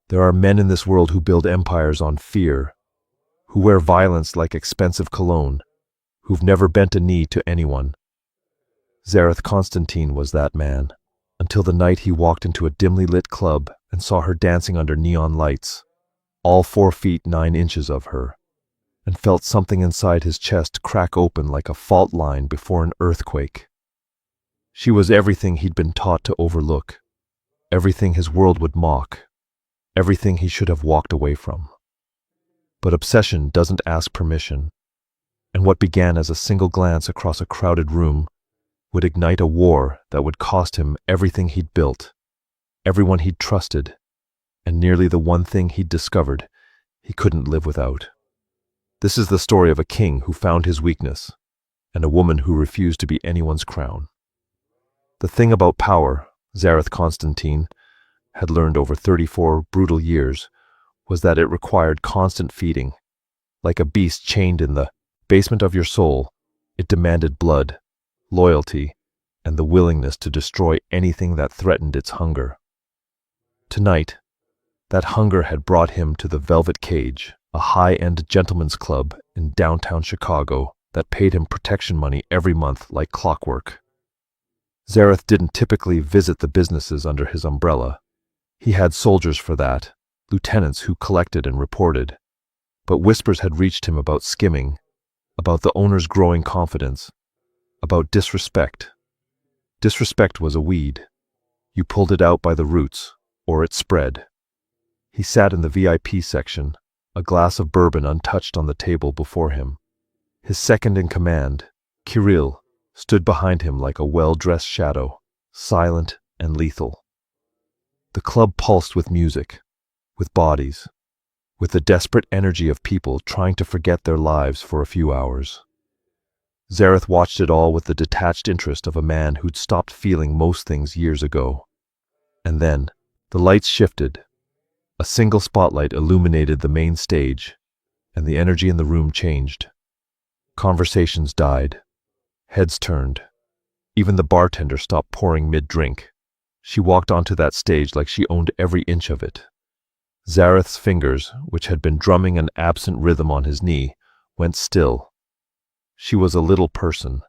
There are men in this world who build empires on fear, who wear violence like expensive cologne, who've never bent a knee to anyone. Zareth Constantine was that man, until the night he walked into a dimly lit club and saw her dancing under neon lights, all 4 feet 9 inches of her, and felt something inside his chest crack open like a fault line before an earthquake. She was everything he'd been taught to overlook, everything his world would mock, everything he should have walked away from. But obsession doesn't ask permission, and what began as a single glance across a crowded room would ignite a war that would cost him everything he'd built, everyone he'd trusted, and nearly the one thing he'd discovered he couldn't live without. This is the story of a king who found his weakness, and a woman who refused to be anyone's crown. The thing about power, Zareth Constantine had learned over 34 brutal years, was that it required constant feeding. Like a beast chained in the basement of your soul, it demanded blood, loyalty, and the willingness to destroy anything that threatened its hunger. Tonight, that hunger had brought him to the Velvet Cage, a high-end gentleman's club in downtown Chicago that paid him protection money every month like clockwork. Zareth didn't typically visit the businesses under his umbrella. He had soldiers for that, lieutenants who collected and reported. But whispers had reached him about skimming, about the owner's growing confidence, about disrespect. Disrespect was a weed. You pulled it out by the roots, or it spread. He sat in the VIP section, a glass of bourbon untouched on the table before him. His second in command, Kirill, stood behind him like a well-dressed shadow, silent and lethal. The club pulsed with music, with bodies, with the desperate energy of people trying to forget their lives for a few hours. Zareth watched it all with the detached interest of a man who'd stopped feeling most things years ago. And then, the lights shifted. A single spotlight illuminated the main stage, and the energy in the room changed. Conversations died. Heads turned. Even the bartender stopped pouring mid-drink. She walked onto that stage like she owned every inch of it. Zareth's fingers, which had been drumming an absent rhythm on his knee, went still. She was a little person.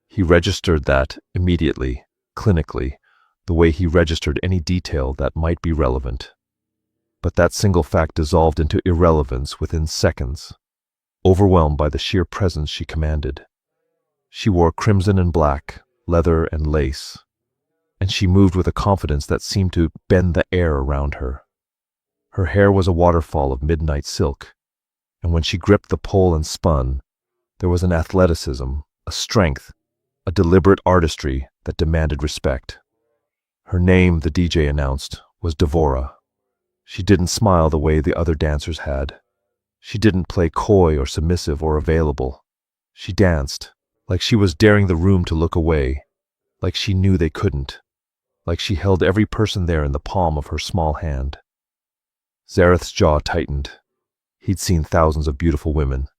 He registered that immediately, clinically, the way he registered any detail that might be relevant. But that single fact dissolved into irrelevance within seconds, overwhelmed by the sheer presence she commanded. She wore crimson and black, leather and lace, and she moved with a confidence that seemed to bend the air around her. Her hair was a waterfall of midnight silk, and when she gripped the pole and spun, there was an athleticism, a strength, a deliberate artistry that demanded respect. Her name, the DJ announced, was Devora. She didn't smile the way the other dancers had. She didn't play coy or submissive or available. She danced, like she was daring the room to look away, like she knew they couldn't, like she held every person there in the palm of her small hand. Zareth's jaw tightened. He'd seen thousands of beautiful women,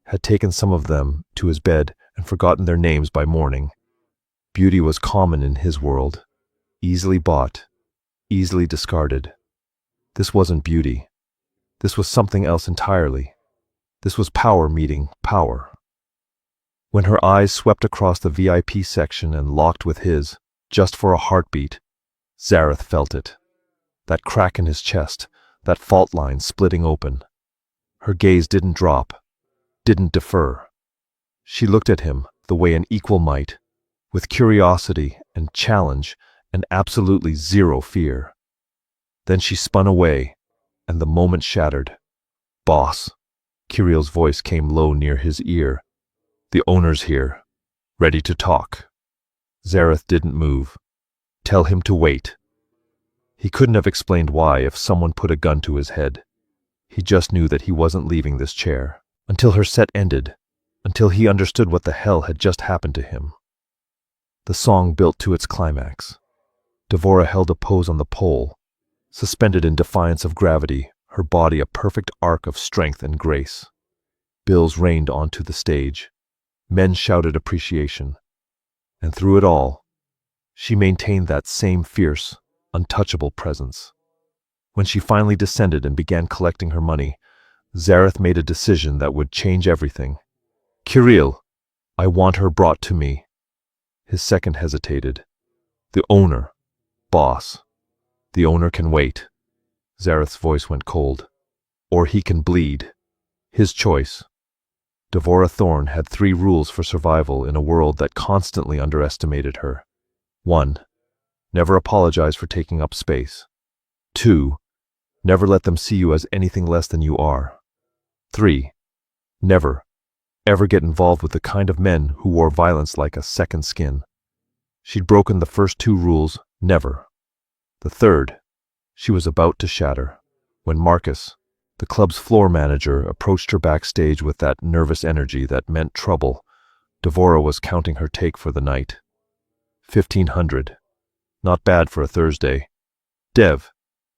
had taken some of them to his bed and forgotten their names by morning. Beauty was common in his world, easily bought, easily discarded. This wasn't beauty. This was something else entirely. This was power meeting power. When her eyes swept across the VIP section and locked with his, just for a heartbeat, Zareth felt it. That crack in his chest, that fault line splitting open. Her gaze didn't drop, didn't defer. She looked at him the way an equal might, with curiosity and challenge and absolutely zero fear. Then she spun away, and the moment shattered. "Boss," Kirill's voice came low near his ear. "The owner's here, ready to talk." Zareth didn't move. "Tell him to wait." He couldn't have explained why if someone put a gun to his head. He just knew that he wasn't leaving this chair, until her set ended, until he understood what the hell had just happened to him. The song built to its climax. Devora held a pose on the pole, suspended in defiance of gravity, her body a perfect arc of strength and grace. Bills rained onto the stage. Men shouted appreciation. And through it all, she maintained that same fierce, untouchable presence. When she finally descended and began collecting her money, Zareth made a decision that would change everything. Kirill, I want her brought to me. His second hesitated. The owner. Boss. The owner can wait. Zareth's voice went cold. Or he can bleed. His choice. Devora Thorne had 3 rules for survival in a world that constantly underestimated her. 1. Never apologize for taking up space. 2. Never let them see you as anything less than you are. 3. Never, ever get involved with the kind of men who wore violence like a second skin. She'd broken the first 2 rules, never. The third, she was about to shatter, when Marcus, the club's floor manager, approached her backstage with that nervous energy that meant trouble. Devora was counting her take for the night. 1,500. Not bad for a Thursday. Dev,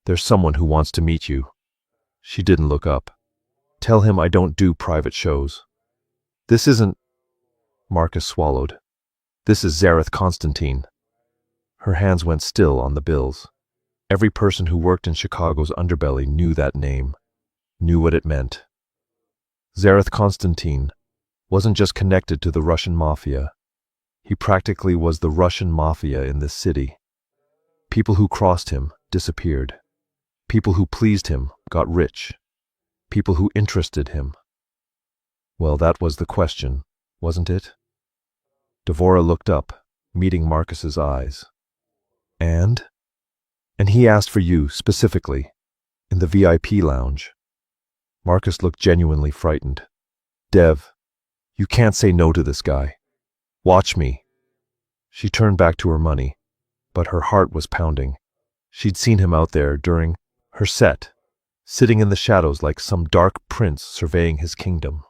there's someone who wants to meet you. She didn't look up. Tell him I don't do private shows. This isn't... Marcus swallowed. This is Zareth Constantine. Her hands went still on the bills. Every person who worked in Chicago's underbelly knew that name, knew what it meant. Zareth Constantine wasn't just connected to the Russian Mafia. He practically was the Russian Mafia in this city. People who crossed him disappeared. People who pleased him got rich. People who interested him. Well, that was the question, wasn't it? Devora looked up, meeting Marcus's eyes. And he asked for you, specifically, in the VIP lounge. Marcus looked genuinely frightened. Dev, you can't say no to this guy. Watch me. She turned back to her money, but her heart was pounding. She'd seen him out there during her set, sitting in the shadows like some dark prince surveying his kingdom.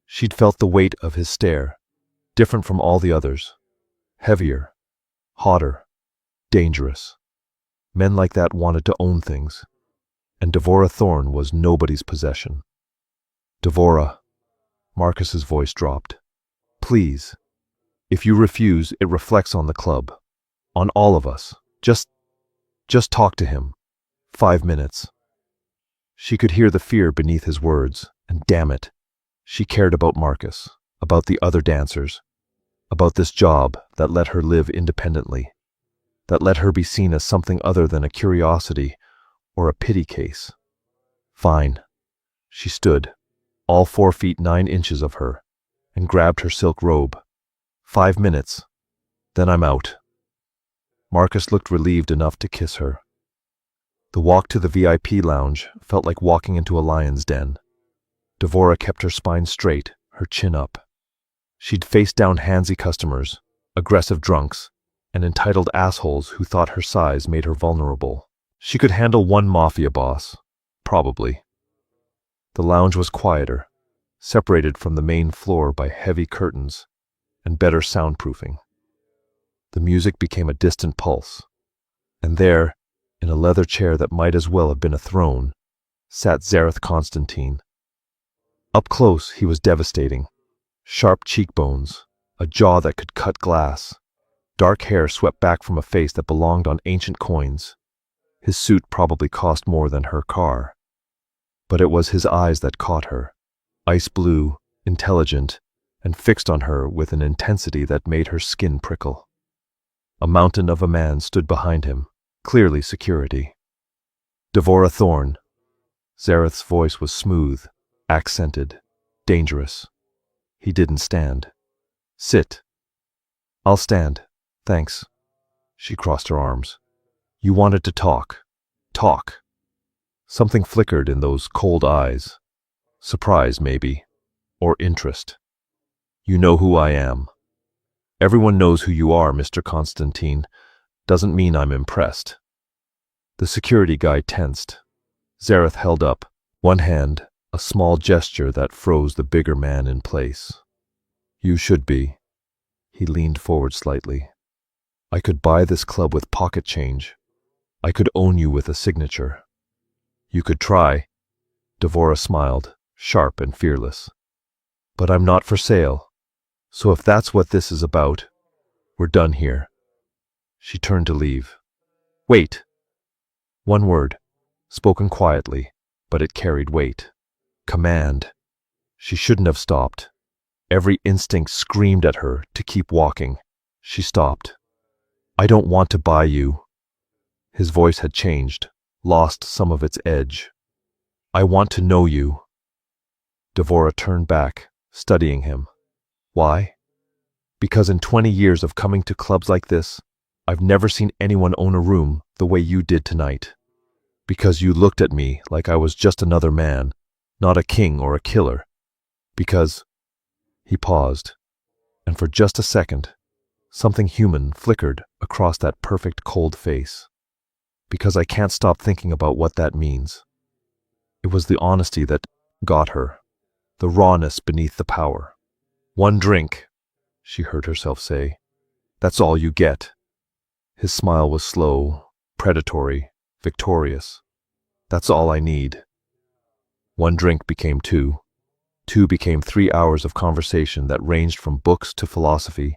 She'd felt the weight of his stare, different from all the others. Heavier, hotter, dangerous. Men like that wanted to own things, and Devora Thorne was nobody's possession. Devora, Marcus's voice dropped. Please, if you refuse, it reflects on the club, on all of us. Just talk to him. 5 minutes. She could hear the fear beneath his words, and damn it, she cared about Marcus, about the other dancers, about this job that let her live independently, that let her be seen as something other than a curiosity or a pity case. Fine. She stood, all 4 feet 9 inches of her, and grabbed her silk robe. 5 minutes. Then I'm out. Marcus looked relieved enough to kiss her. The walk to the VIP lounge felt like walking into a lion's den. Devora kept her spine straight, her chin up. She'd faced down handsy customers, aggressive drunks, and entitled assholes who thought her size made her vulnerable. She could handle one mafia boss, probably. The lounge was quieter, separated from the main floor by heavy curtains and better soundproofing. The music became a distant pulse, and there, in a leather chair that might as well have been a throne, sat Zareth Constantine. Up close, he was devastating. Sharp cheekbones, a jaw that could cut glass, dark hair swept back from a face that belonged on ancient coins. His suit probably cost more than her car. But it was his eyes that caught her, ice blue, intelligent, and fixed on her with an intensity that made her skin prickle. A mountain of a man stood behind him, clearly security. Devora Thorne. Zareth's voice was smooth, accented, dangerous. He didn't stand. Sit. I'll stand, thanks. She crossed her arms. You wanted to talk. Talk. Something flickered in those cold eyes. Surprise, maybe. Or interest. You know who I am. Everyone knows who you are, Mr. Constantine. Doesn't mean I'm impressed. The security guy tensed. Zareth held up, one hand, a small gesture that froze the bigger man in place. You should be. He leaned forward slightly. I could buy this club with pocket change. I could own you with a signature. You could try. Devora smiled, sharp and fearless. But I'm not for sale. So if that's what this is about, we're done here. She turned to leave. Wait. One word. spoken quietly, but it carried weight. Command. She shouldn't have stopped. Every instinct screamed at her to keep walking. She stopped. I don't want to buy you. His voice had changed, lost some of its edge. I want to know you. Devora turned back, studying him. Why? Because in 20 years of coming to clubs like this, I've never seen anyone own a room the way you did tonight. Because you looked at me like I was just another man, not a king or a killer. Because... He paused, and for just a second, something human flickered across that perfect cold face. Because I can't stop thinking about what that means. It was the honesty that got her, the rawness beneath the power. One drink, she heard herself say. That's all you get. His smile was slow, predatory, victorious. That's all I need. One drink became two. Two became 3 hours of conversation that ranged from books to philosophy,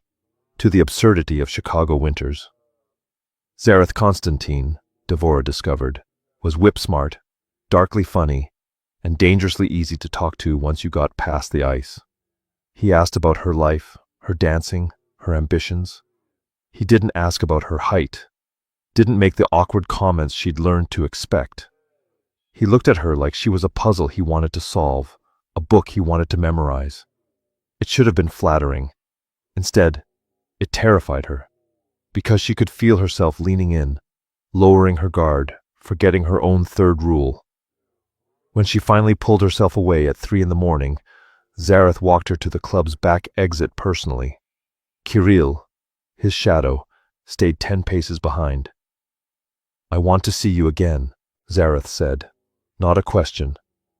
to the absurdity of Chicago winters. Zareth Constantine, Devora discovered, was whip-smart, darkly funny, and dangerously easy to talk to once you got past the ice. He asked about her life, her dancing, her ambitions. He didn't ask about her height, didn't make the awkward comments she'd learned to expect. He looked at her like she was a puzzle he wanted to solve, a book he wanted to memorize. It should have been flattering. Instead, it terrified her, because she could feel herself leaning in, lowering her guard, forgetting her own third rule. When she finally pulled herself away at 3 a.m, Zareth walked her to the club's back exit personally. Kirill, his shadow, stayed 10 paces behind. I want to see you again, Zareth said. Not a question,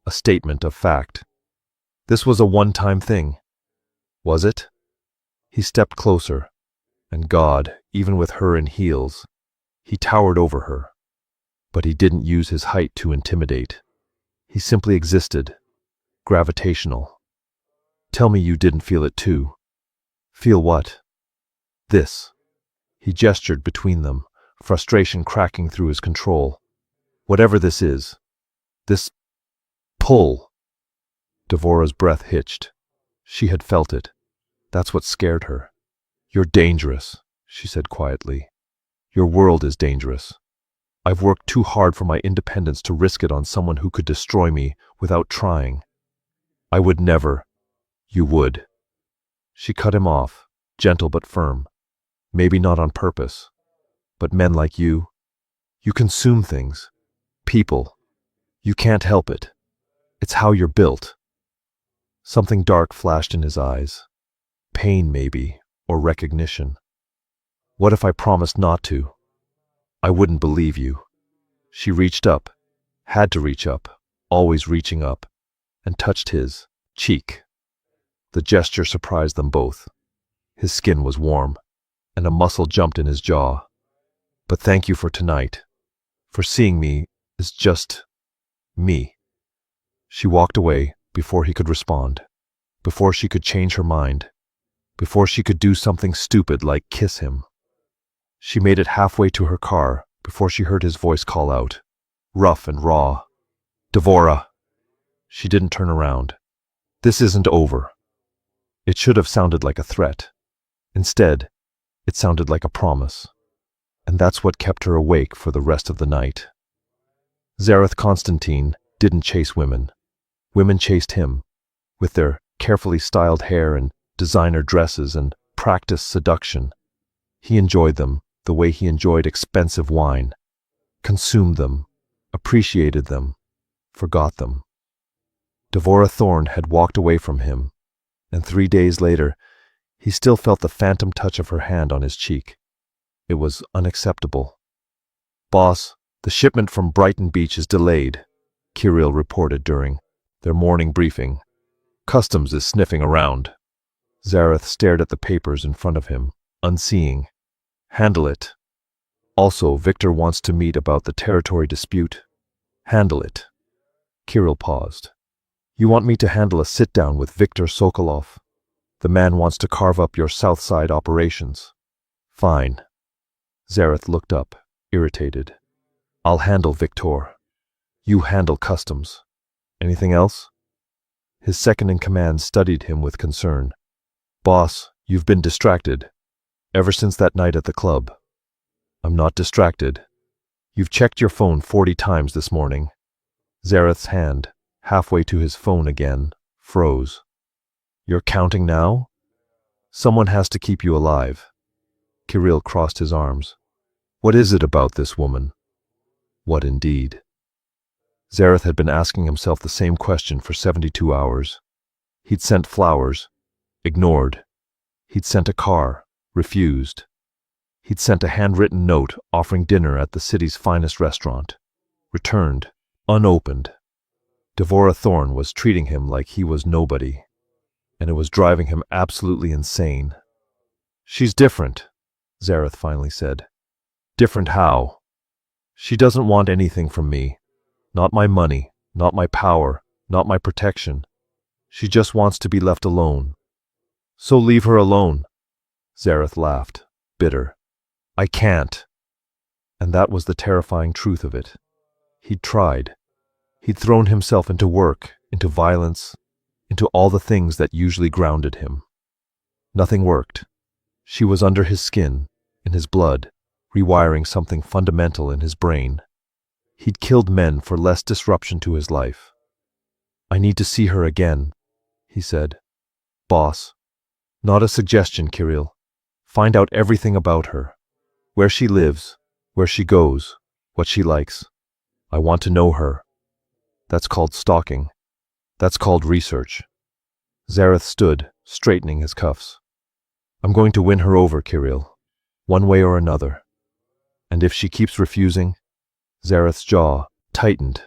a statement of fact. This was a one-time thing. Was it? He stepped closer, and God, even with her in heels, he towered over her. But he didn't use his height to intimidate. He simply existed, gravitational. Tell me you didn't feel it too. Feel what? This. He gestured between them, frustration cracking through his control. Whatever this is. This pull. Devora's breath hitched. She had felt it. That's what scared her. You're dangerous, she said quietly. Your world is dangerous. I've worked too hard for my independence to risk it on someone who could destroy me without trying. I would never. You would. She cut him off, gentle but firm. Maybe not on purpose. But men like you consume things. People. You can't help it. It's how you're built. Something dark flashed in his eyes. Pain, maybe, or recognition. What if I promised not to? I wouldn't believe you. She reached up, had to reach up, always reaching up, and touched his cheek. The gesture surprised them both. His skin was warm, and a muscle jumped in his jaw. But thank you for tonight, for seeing me as just me. She walked away before he could respond, before she could change her mind, before she could do something stupid like kiss him. She made it halfway to her car before she heard his voice call out, rough and raw. Devora! She didn't turn around. This isn't over. It should have sounded like a threat. Instead, it sounded like a promise. And that's what kept her awake for the rest of the night. Zareth Constantine didn't chase women. Women chased him, with their carefully styled hair and designer dresses and practiced seduction. He enjoyed them the way he enjoyed expensive wine, consumed them, appreciated them, forgot them. Devora Thorne had walked away from him, and 3 days later, he still felt the phantom touch of her hand on his cheek. It was unacceptable. Boss, the shipment from Brighton Beach is delayed, Kirill reported during their morning briefing. Customs is sniffing around. Zareth stared at the papers in front of him, unseeing. Handle it. Also, Victor wants to meet about the territory dispute. Handle it. Kirill paused. You want me to handle a sit-down with Viktor Sokolov? The man wants to carve up your South Side operations. Fine. Zareth looked up, irritated. I'll handle Victor. You handle customs. Anything else? His second-in-command studied him with concern. Boss, you've been distracted. Ever since that night at the club. I'm not distracted. You've checked your phone 40 times this morning. Zareth's hand, halfway to his phone again, froze. You're counting now? Someone has to keep you alive. Kirill crossed his arms. What is it about this woman? What indeed? Zareth had been asking himself the same question for 72 hours. He'd sent flowers, ignored. He'd sent a car, refused. He'd sent a handwritten note offering dinner at the city's finest restaurant, returned, unopened. Devora Thorne was treating him like he was nobody, and it was driving him absolutely insane. She's different, Zareth finally said. Different how? She doesn't want anything from me. Not my money, not my power, not my protection. She just wants to be left alone. So leave her alone. Zareth laughed, bitter. I can't. And that was the terrifying truth of it. He'd tried. He'd thrown himself into work, into violence, into all the things that usually grounded him. Nothing worked. She was under his skin, in his blood, rewiring something fundamental in his brain. He'd killed men for less disruption to his life. I need to see her again, he said. Boss. Not a suggestion, Kirill. Find out everything about her. Where she lives, where she goes, what she likes. I want to know her. That's called stalking. That's called research. Zareth stood, straightening his cuffs. I'm going to win her over, Kirill, one way or another. And if she keeps refusing, Zareth's jaw tightened,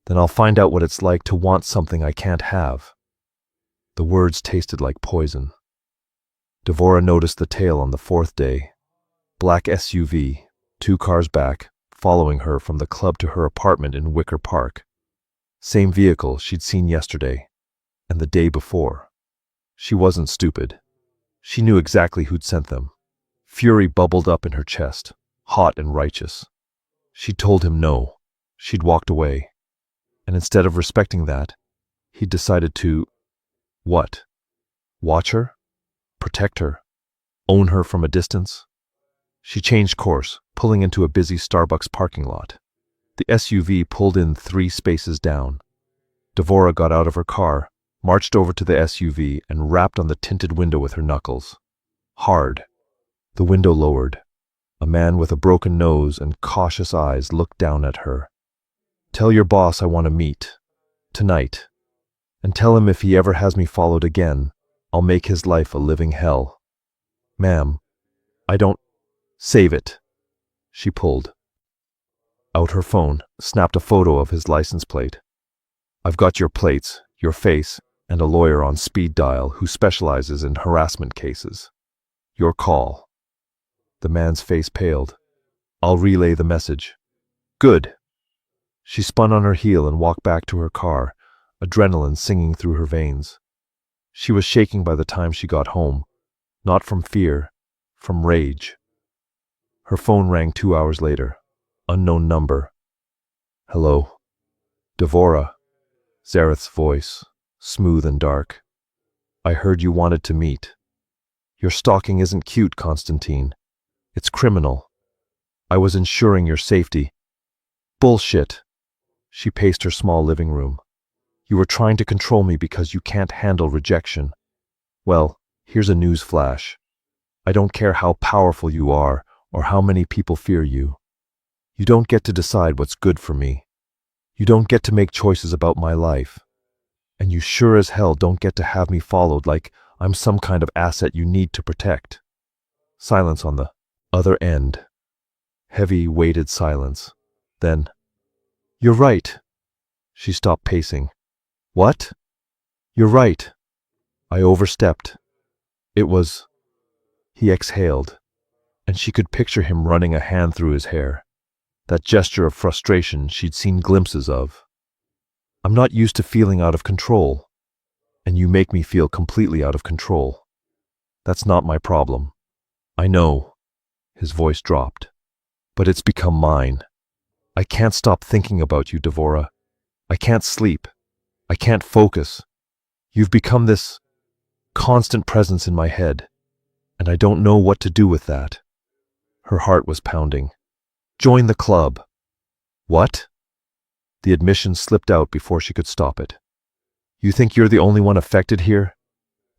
then I'll find out what it's like to want something I can't have. The words tasted like poison. Devora noticed the tail on the fourth day. Black SUV, 2 cars back, following her from the club to her apartment in Wicker Park. Same vehicle she'd seen yesterday, and the day before. She wasn't stupid. She knew exactly who'd sent them. Fury bubbled up in her chest, hot and righteous. She'd told him no. She'd walked away. And instead of respecting that, he'd decided to... what? Watch her? Protect her? Own her from a distance? She changed course, pulling into a busy Starbucks parking lot. The SUV pulled in 3 spaces down. Devora got out of her car, marched over to the SUV, and rapped on the tinted window with her knuckles. Hard. The window lowered. A man with a broken nose and cautious eyes looked down at her. Tell your boss I want to meet. Tonight. And tell him if he ever has me followed again, I'll make his life a living hell. Ma'am, I don't... Save it. She pulled out her phone, snapped a photo of his license plate. I've got your plates, your face, and a lawyer on speed dial who specializes in harassment cases. Your call. The man's face paled. I'll relay the message. Good. She spun on her heel and walked back to her car, adrenaline singing through her veins. She was shaking by the time she got home, not from fear, from rage. Her phone rang 2 hours later. Unknown number. Hello. Devora. Zareth's voice, smooth and dark. I heard you wanted to meet. Your stalking isn't cute, Constantine. It's criminal. I was ensuring your safety. Bullshit. She paced her small living room. You were trying to control me because you can't handle rejection. Well, here's a news flash. I don't care how powerful you are or how many people fear you. You don't get to decide what's good for me. You don't get to make choices about my life. And you sure as hell don't get to have me followed like I'm some kind of asset you need to protect. Silence on the other end. Heavy, weighted silence. Then, you're right. She stopped pacing. What? You're right. I overstepped. It was... He exhaled, and she could picture him running a hand through his hair. That gesture of frustration she'd seen glimpses of. I'm not used to feeling out of control, and you make me feel completely out of control. That's not my problem. I know. His voice dropped. But it's become mine. I can't stop thinking about you, Devora. I can't sleep. I can't focus. You've become this constant presence in my head, and I don't know what to do with that. Her heart was pounding. Join the club. What? The admission slipped out before she could stop it. You think you're the only one affected here?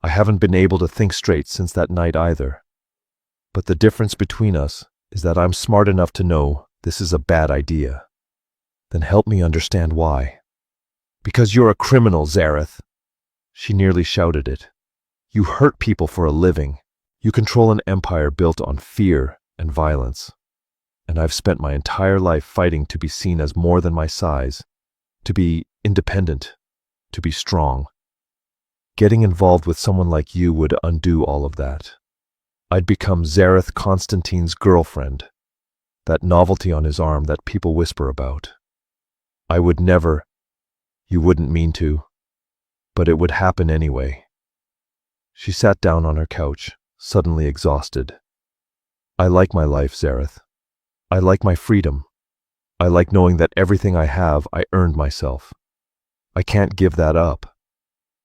I haven't been able to think straight since that night either. But the difference between us is that I'm smart enough to know this is a bad idea. Then help me understand why. Because you're a criminal, Zareth. She nearly shouted it. You hurt people for a living. You control an empire built on fear and violence. And I've spent my entire life fighting to be seen as more than my size, to be independent, to be strong. Getting involved with someone like you would undo all of that. I'd become Zareth Constantine's girlfriend, that novelty on his arm that people whisper about. I would never, you wouldn't mean to, but it would happen anyway. She sat down on her couch, suddenly exhausted. I like my life, Zareth. I like my freedom. I like knowing that everything I have, I earned myself. I can't give that up,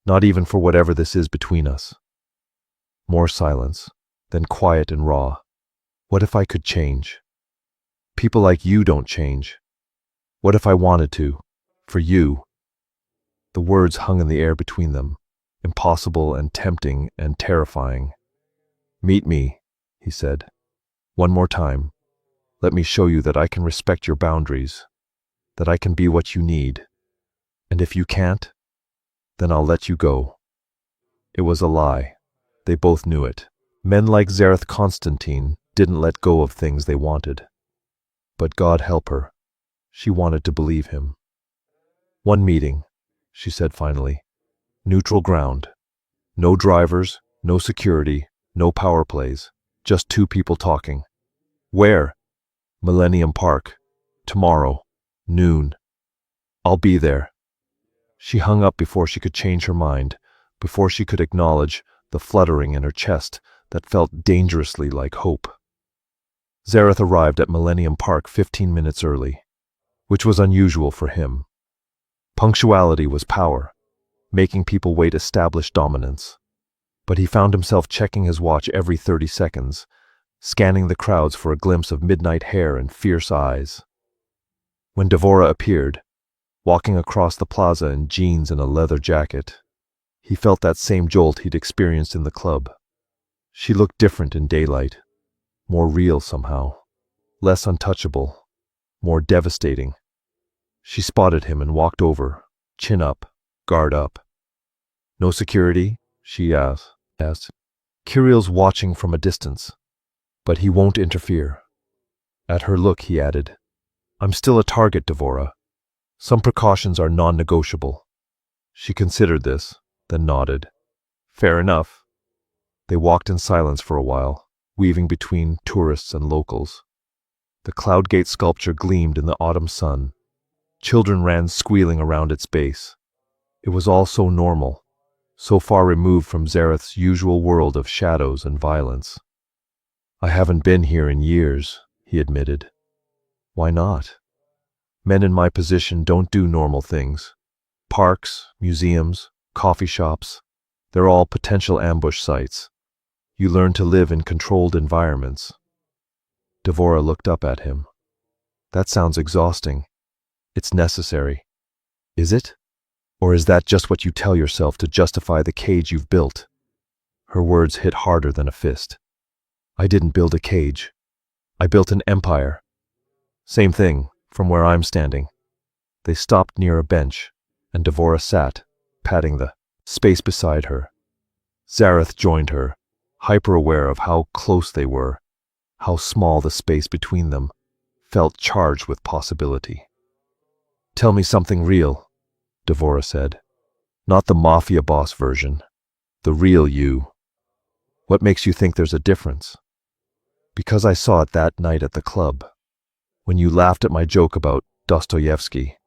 not even for whatever this is between us. More silence, then quiet and raw. What if I could change? People like you don't change. What if I wanted to? For you? The words hung in the air between them, impossible and tempting and terrifying. Meet me, he said. One more time. Let me show you that I can respect your boundaries, that I can be what you need. And if you can't, then I'll let you go. It was a lie. They both knew it. Men like Zareth Constantine didn't let go of things they wanted. But God help her. She wanted to believe him. One meeting, she said finally. Neutral ground. No drivers, no security, no power plays. Just two people talking. Where? Millennium Park. Tomorrow. Noon. I'll be there. She hung up before she could change her mind, before she could acknowledge the fluttering in her chest that felt dangerously like hope. Zareth arrived at Millennium Park 15 minutes early, which was unusual for him. Punctuality was power, making people wait established dominance. But he found himself checking his watch every 30 seconds, scanning the crowds for a glimpse of midnight hair and fierce eyes. When Devora appeared, walking across the plaza in jeans and a leather jacket, he felt that same jolt he'd experienced in the club. She looked different in daylight, more real somehow, less untouchable, more devastating. She spotted him and walked over, chin up, guard up. No security? She asked. Kiriel's watching from a distance, but he won't interfere. At her look, he added, I'm still a target, Devora. Some precautions are non-negotiable. She considered this, then nodded. Fair enough. They walked in silence for a while, weaving between tourists and locals. The Cloudgate sculpture gleamed in the autumn sun. Children ran squealing around its base. It was all so normal, so far removed from Zareth's usual world of shadows and violence. I haven't been here in years, he admitted. Why not? Men in my position don't do normal things. Parks, museums, coffee shops, they're all potential ambush sites. You learn to live in controlled environments. Devora looked up at him. That sounds exhausting. It's necessary. Is it? Or is that just what you tell yourself to justify the cage you've built? Her words hit harder than a fist. I didn't build a cage. I built an empire. Same thing, from where I'm standing. They stopped near a bench, and Devora sat, patting the space beside her. Zareth joined her, hyper-aware of how close they were, how small the space between them felt charged with possibility. Tell me something real, Devora said. Not the Mafia boss version. The real you. What makes you think there's a difference? Because I saw it that night at the club. When you laughed at my joke about Dostoevsky.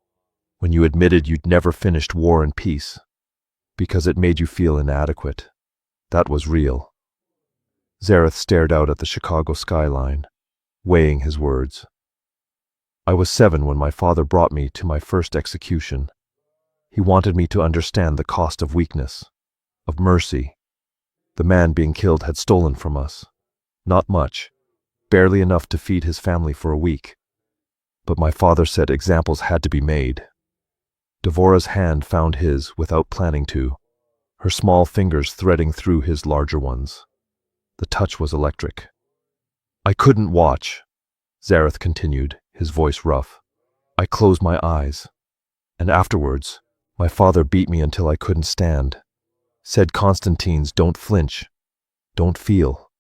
When you admitted you'd never finished War and Peace. Because it made you feel inadequate. That was real. Zareth stared out at the Chicago skyline, weighing his words. I was 7 when my father brought me to my first execution. He wanted me to understand the cost of weakness, of mercy. The man being killed had stolen from us. Not much, barely enough to feed his family for a week. But my father said examples had to be made. Devora's hand found his without planning to, her small fingers threading through his larger ones. The touch was electric. I couldn't watch, Zareth continued, his voice rough. I closed my eyes. And afterwards, my father beat me until I couldn't stand. Said Constantine's don't flinch, don't feel,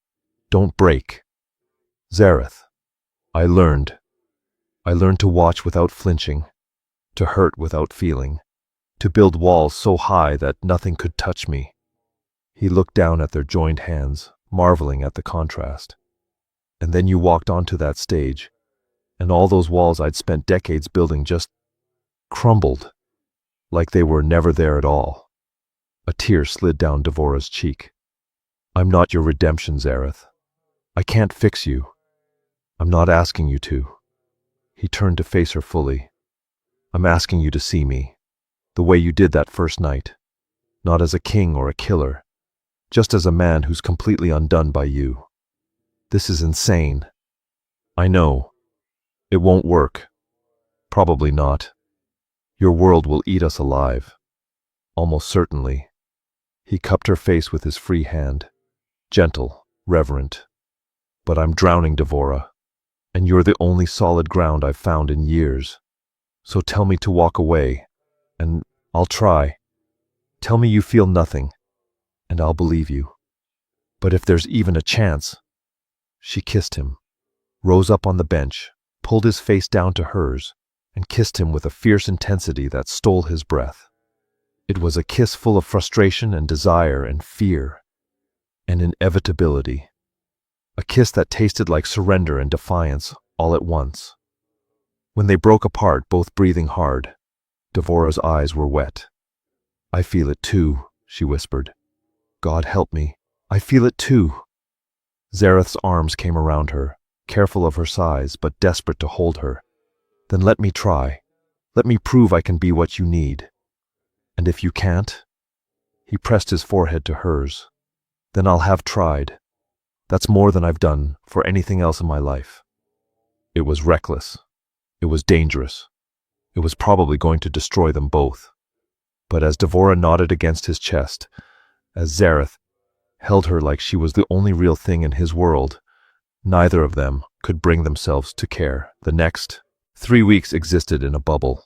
don't break. Zareth, I learned to watch without flinching, to hurt without feeling, to build walls so high that nothing could touch me. He looked down at their joined hands, marveling at the contrast. And then you walked onto that stage, and all those walls I'd spent decades building just crumbled, like they were never there at all. A tear slid down Devora's cheek. I'm not your redemption, Zareth. I can't fix you. I'm not asking you to. He turned to face her fully. I'm asking you to see me, the way you did that first night, not as a king or a killer, just as a man who's completely undone by you. This is insane. I know. It won't work. Probably not. Your world will eat us alive. Almost certainly. He cupped her face with his free hand, gentle, reverent. But I'm drowning, Devora, and you're the only solid ground I've found in years. So tell me to walk away, and I'll try. Tell me you feel nothing, and I'll believe you. But if there's even a chance... She kissed him, rose up on the bench, pulled his face down to hers, and kissed him with a fierce intensity that stole his breath. It was a kiss full of frustration and desire and fear and inevitability. A kiss that tasted like surrender and defiance all at once. When they broke apart, both breathing hard, Devora's eyes were wet. I feel it too, she whispered. God help me, I feel it too. Zareth's arms came around her, careful of her size but desperate to hold her. Then let me try. Let me prove I can be what you need. And if you can't? He pressed his forehead to hers. Then I'll have tried. That's more than I've done for anything else in my life. It was reckless. It was dangerous. It was probably going to destroy them both. But as Devora nodded against his chest, as Zareth held her like she was the only real thing in his world, neither of them could bring themselves to care. The next 3 weeks existed in a bubble.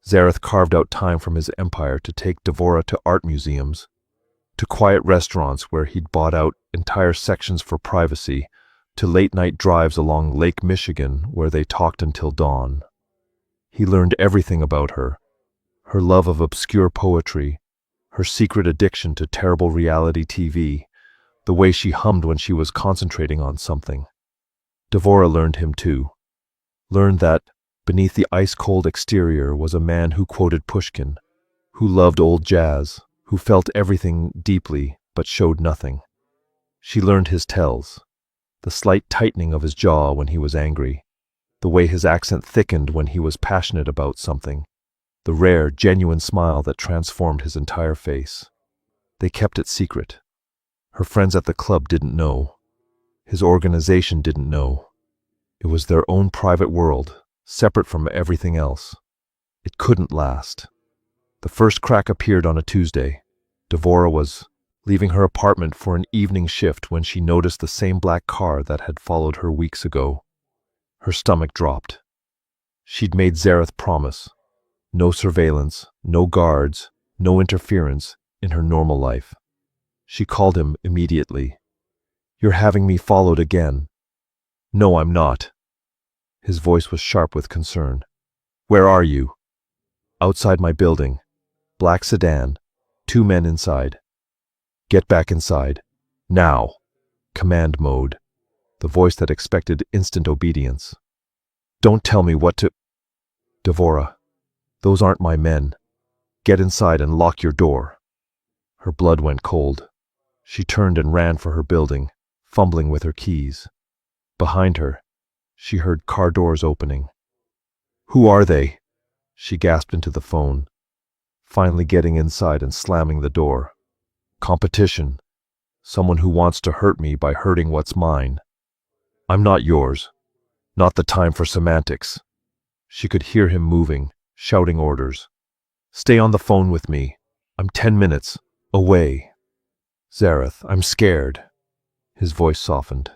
Zareth carved out time from his empire to take Devora to art museums, to quiet restaurants where he'd bought out entire sections for privacy, to late-night drives along Lake Michigan where they talked until dawn. He learned everything about her love of obscure poetry, her secret addiction to terrible reality TV, the way she hummed when she was concentrating on something. Devora learned him too. Learned that, beneath the ice-cold exterior was a man who quoted Pushkin, who loved old jazz, who felt everything deeply but showed nothing. She learned his tells, the slight tightening of his jaw when he was angry, the way his accent thickened when he was passionate about something, the rare, genuine smile that transformed his entire face. They kept it secret. Her friends at the club didn't know. His organization didn't know. It was their own private world, separate from everything else. It couldn't last. The first crack appeared on a Tuesday. Devora was leaving her apartment for an evening shift when she noticed the same black car that had followed her weeks ago. Her stomach dropped. She'd made Zareth promise. No surveillance, no guards, no interference in her normal life. She called him immediately. You're having me followed again. No, I'm not. His voice was sharp with concern. Where are you? Outside my building. Black sedan. 2 men inside. Get back inside. Now. Command mode. The voice that expected instant obedience. Don't tell me what to... Devora. Those aren't my men. Get inside and lock your door. Her blood went cold. She turned and ran for her building, fumbling with her keys. Behind her, she heard car doors opening. Who are they? She gasped into the phone, finally getting inside and slamming the door. Competition. Someone who wants to hurt me by hurting what's mine. I'm not yours. Not the time for semantics. She could hear him moving, shouting orders. Stay on the phone with me. I'm 10 minutes away. Zareth, I'm scared. His voice softened.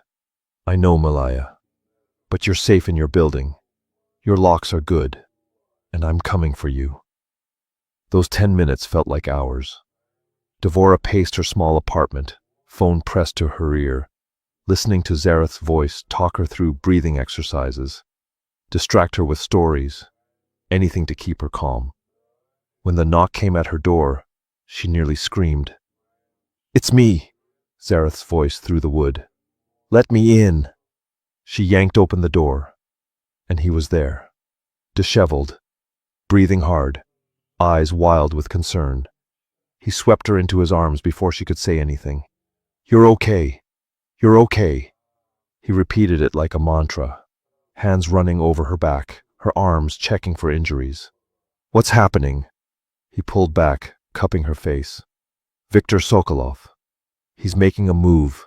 I know, Malaya. But you're safe in your building. Your locks are good. And I'm coming for you. Those 10 minutes felt like hours. Devora paced her small apartment, phone pressed to her ear, listening to Zareth's voice talk her through breathing exercises, distract her with stories, anything to keep her calm. When the knock came at her door, she nearly screamed. It's me, Zareth's voice through the wood. Let me in. She yanked open the door, and he was there, disheveled, breathing hard, eyes wild with concern. He swept her into his arms before she could say anything. You're okay. You're okay. He repeated it like a mantra, hands running over her back, her arms checking for injuries. What's happening? He pulled back, cupping her face. Viktor Sokolov. He's making a move.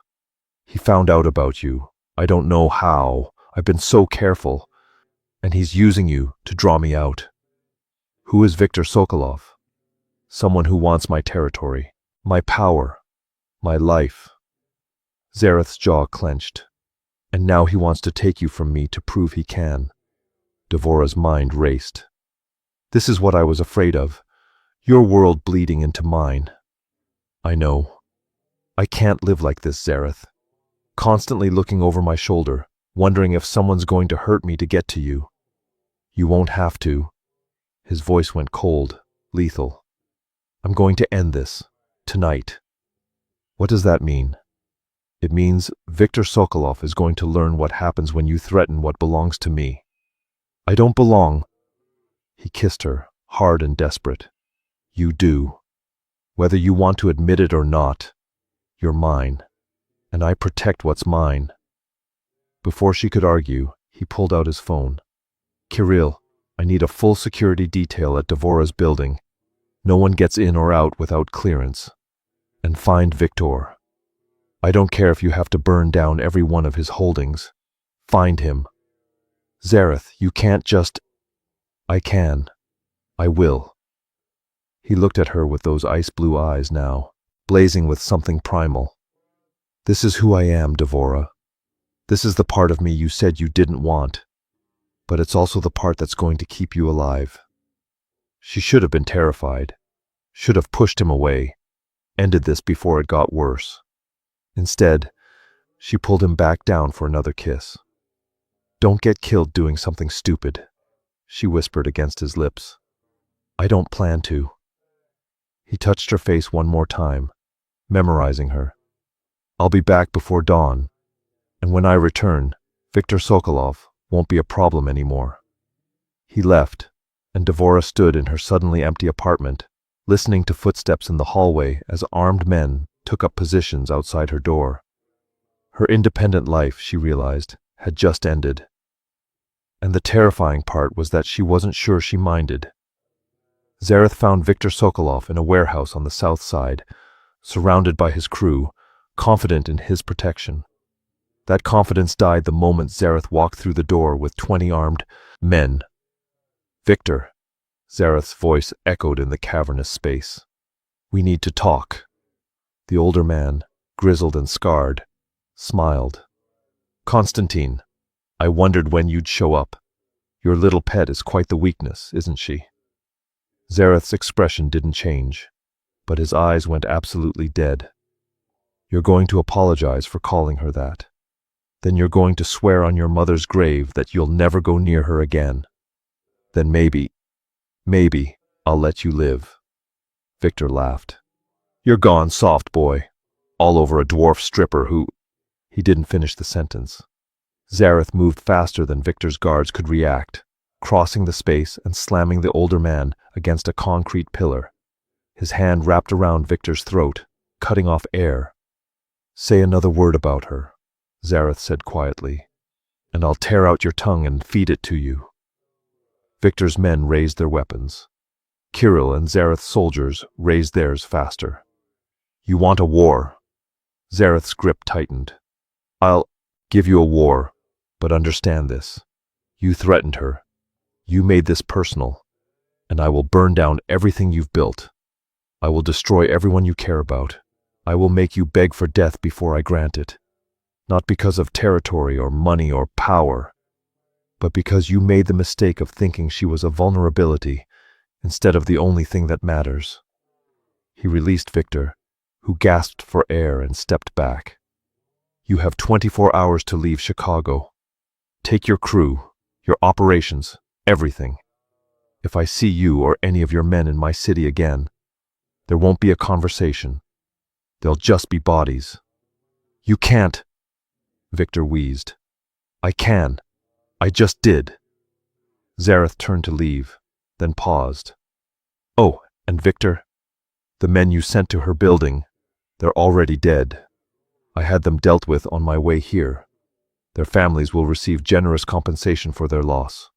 He found out about you. I don't know how. I've been so careful. And he's using you to draw me out. Who is Viktor Sokolov? Someone who wants my territory, my power, my life. Zareth's jaw clenched. And now he wants to take you from me to prove he can. Devora's mind raced. This is what I was afraid of. Your world bleeding into mine. I know. I can't live like this, Zareth. Constantly looking over my shoulder, wondering if someone's going to hurt me to get to you. You won't have to. His voice went cold, lethal. I'm going to end this, tonight. What does that mean? It means Viktor Sokolov is going to learn what happens when you threaten what belongs to me. I don't belong. He kissed her, hard and desperate. You do. Whether you want to admit it or not, you're mine. And I protect what's mine. Before she could argue, he pulled out his phone. Kirill, I need a full security detail at Devora's building. No one gets in or out without clearance. And find Viktor. I don't care if you have to burn down every one of his holdings. Find him. Zareth, you can't just... I can. I will. He looked at her with those ice-blue eyes now, blazing with something primal. This is who I am, Devora. This is the part of me you said you didn't want. But it's also the part that's going to keep you alive. She should have been terrified, should have pushed him away, ended this before it got worse. Instead, she pulled him back down for another kiss. Don't get killed doing something stupid, she whispered against his lips. I don't plan to. He touched her face one more time, memorizing her. I'll be back before dawn, and when I return, Viktor Sokolov won't be a problem anymore. He left, and Devora stood in her suddenly empty apartment, listening to footsteps in the hallway as armed men took up positions outside her door. Her independent life, she realized, had just ended. And the terrifying part was that she wasn't sure she minded. Zareth found Viktor Sokolov in a warehouse on the south side, surrounded by his crew, confident in his protection. That confidence died the moment Zareth walked through the door with 20 armed men. Viktor, Zareth's voice echoed in the cavernous space. We need to talk. The older man, grizzled and scarred, smiled. Constantine, I wondered when you'd show up. Your little pet is quite the weakness, isn't she? Zareth's expression didn't change, but his eyes went absolutely dead. You're going to apologize for calling her that. Then you're going to swear on your mother's grave that you'll never go near her again. Then maybe, I'll let you live. Viktor laughed. You're gone, soft boy. All over a dwarf stripper who... He didn't finish the sentence. Zareth moved faster than Viktor's guards could react, crossing the space and slamming the older man against a concrete pillar. His hand wrapped around Viktor's throat, cutting off air. Say another word about her, Zareth said quietly, and I'll tear out your tongue and feed it to you. Victor's men raised their weapons. Kirill and Zareth's soldiers raised theirs faster. You want a war? Zareth's grip tightened. I'll give you a war, but understand this. You threatened her. You made this personal, and I will burn down everything you've built. I will destroy everyone you care about. I will make you beg for death before I grant it. Not because of territory or money or power, but because you made the mistake of thinking she was a vulnerability instead of the only thing that matters. He released Victor, who gasped for air and stepped back. You have 24 hours to leave Chicago. Take your crew, your operations, everything. If I see you or any of your men in my city again, there won't be a conversation. There'll just be bodies. You can't, Victor wheezed. I can. I just did. Zareth turned to leave, then paused. Oh, and Victor, the men you sent to her building, they're already dead. I had them dealt with on my way here. Their families will receive generous compensation for their loss.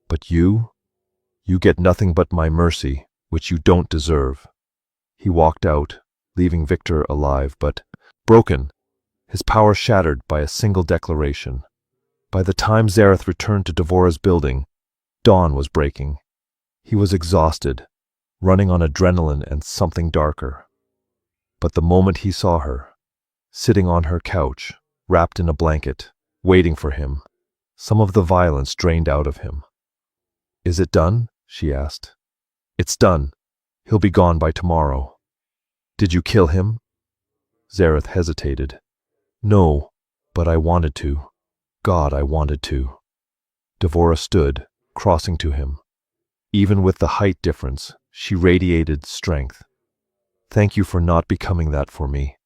But you get nothing but my mercy, which you don't deserve. He walked out, leaving Victor alive, but broken, his power shattered by a single declaration. By the time Zareth returned to Devorah's building, dawn was breaking. He was exhausted, running on adrenaline and something darker. But the moment he saw her, sitting on her couch, wrapped in a blanket, waiting for him, some of the violence drained out of him. Is it done? She asked. It's done. He'll be gone by tomorrow. Did you kill him? Zareth hesitated. No, but I wanted to. God, I wanted to. Devorah stood, crossing to him. Even with the height difference, she radiated strength. Thank you for not becoming that for me.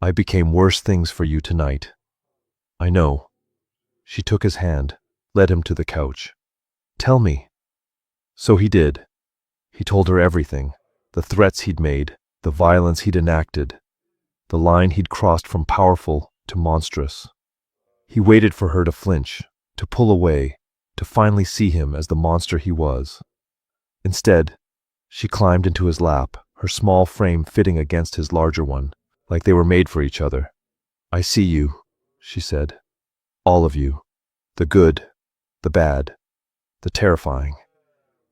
I became worse things for you tonight. I know. She took his hand, led him to the couch. Tell me. So he did. He told her everything, the threats he'd made, the violence he'd enacted, the line he'd crossed from powerful to monstrous. He waited for her to flinch, to pull away, to finally see him as the monster he was. Instead, she climbed into his lap, her small frame fitting against his larger one, like they were made for each other. I see you, she said. All of you. The good, the bad, the terrifying.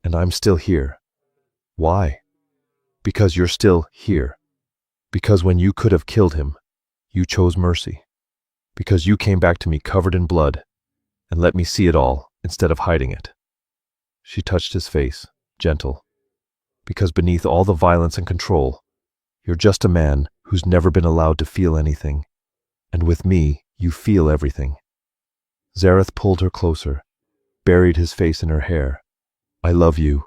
And I'm still here. Why? Because you're still here. Because when you could have killed him, you chose mercy. Because you came back to me covered in blood and let me see it all instead of hiding it. She touched his face, gentle. Because beneath all the violence and control, you're just a man who's never been allowed to feel anything. And with me, you feel everything. Zareth pulled her closer, buried his face in her hair. I love you.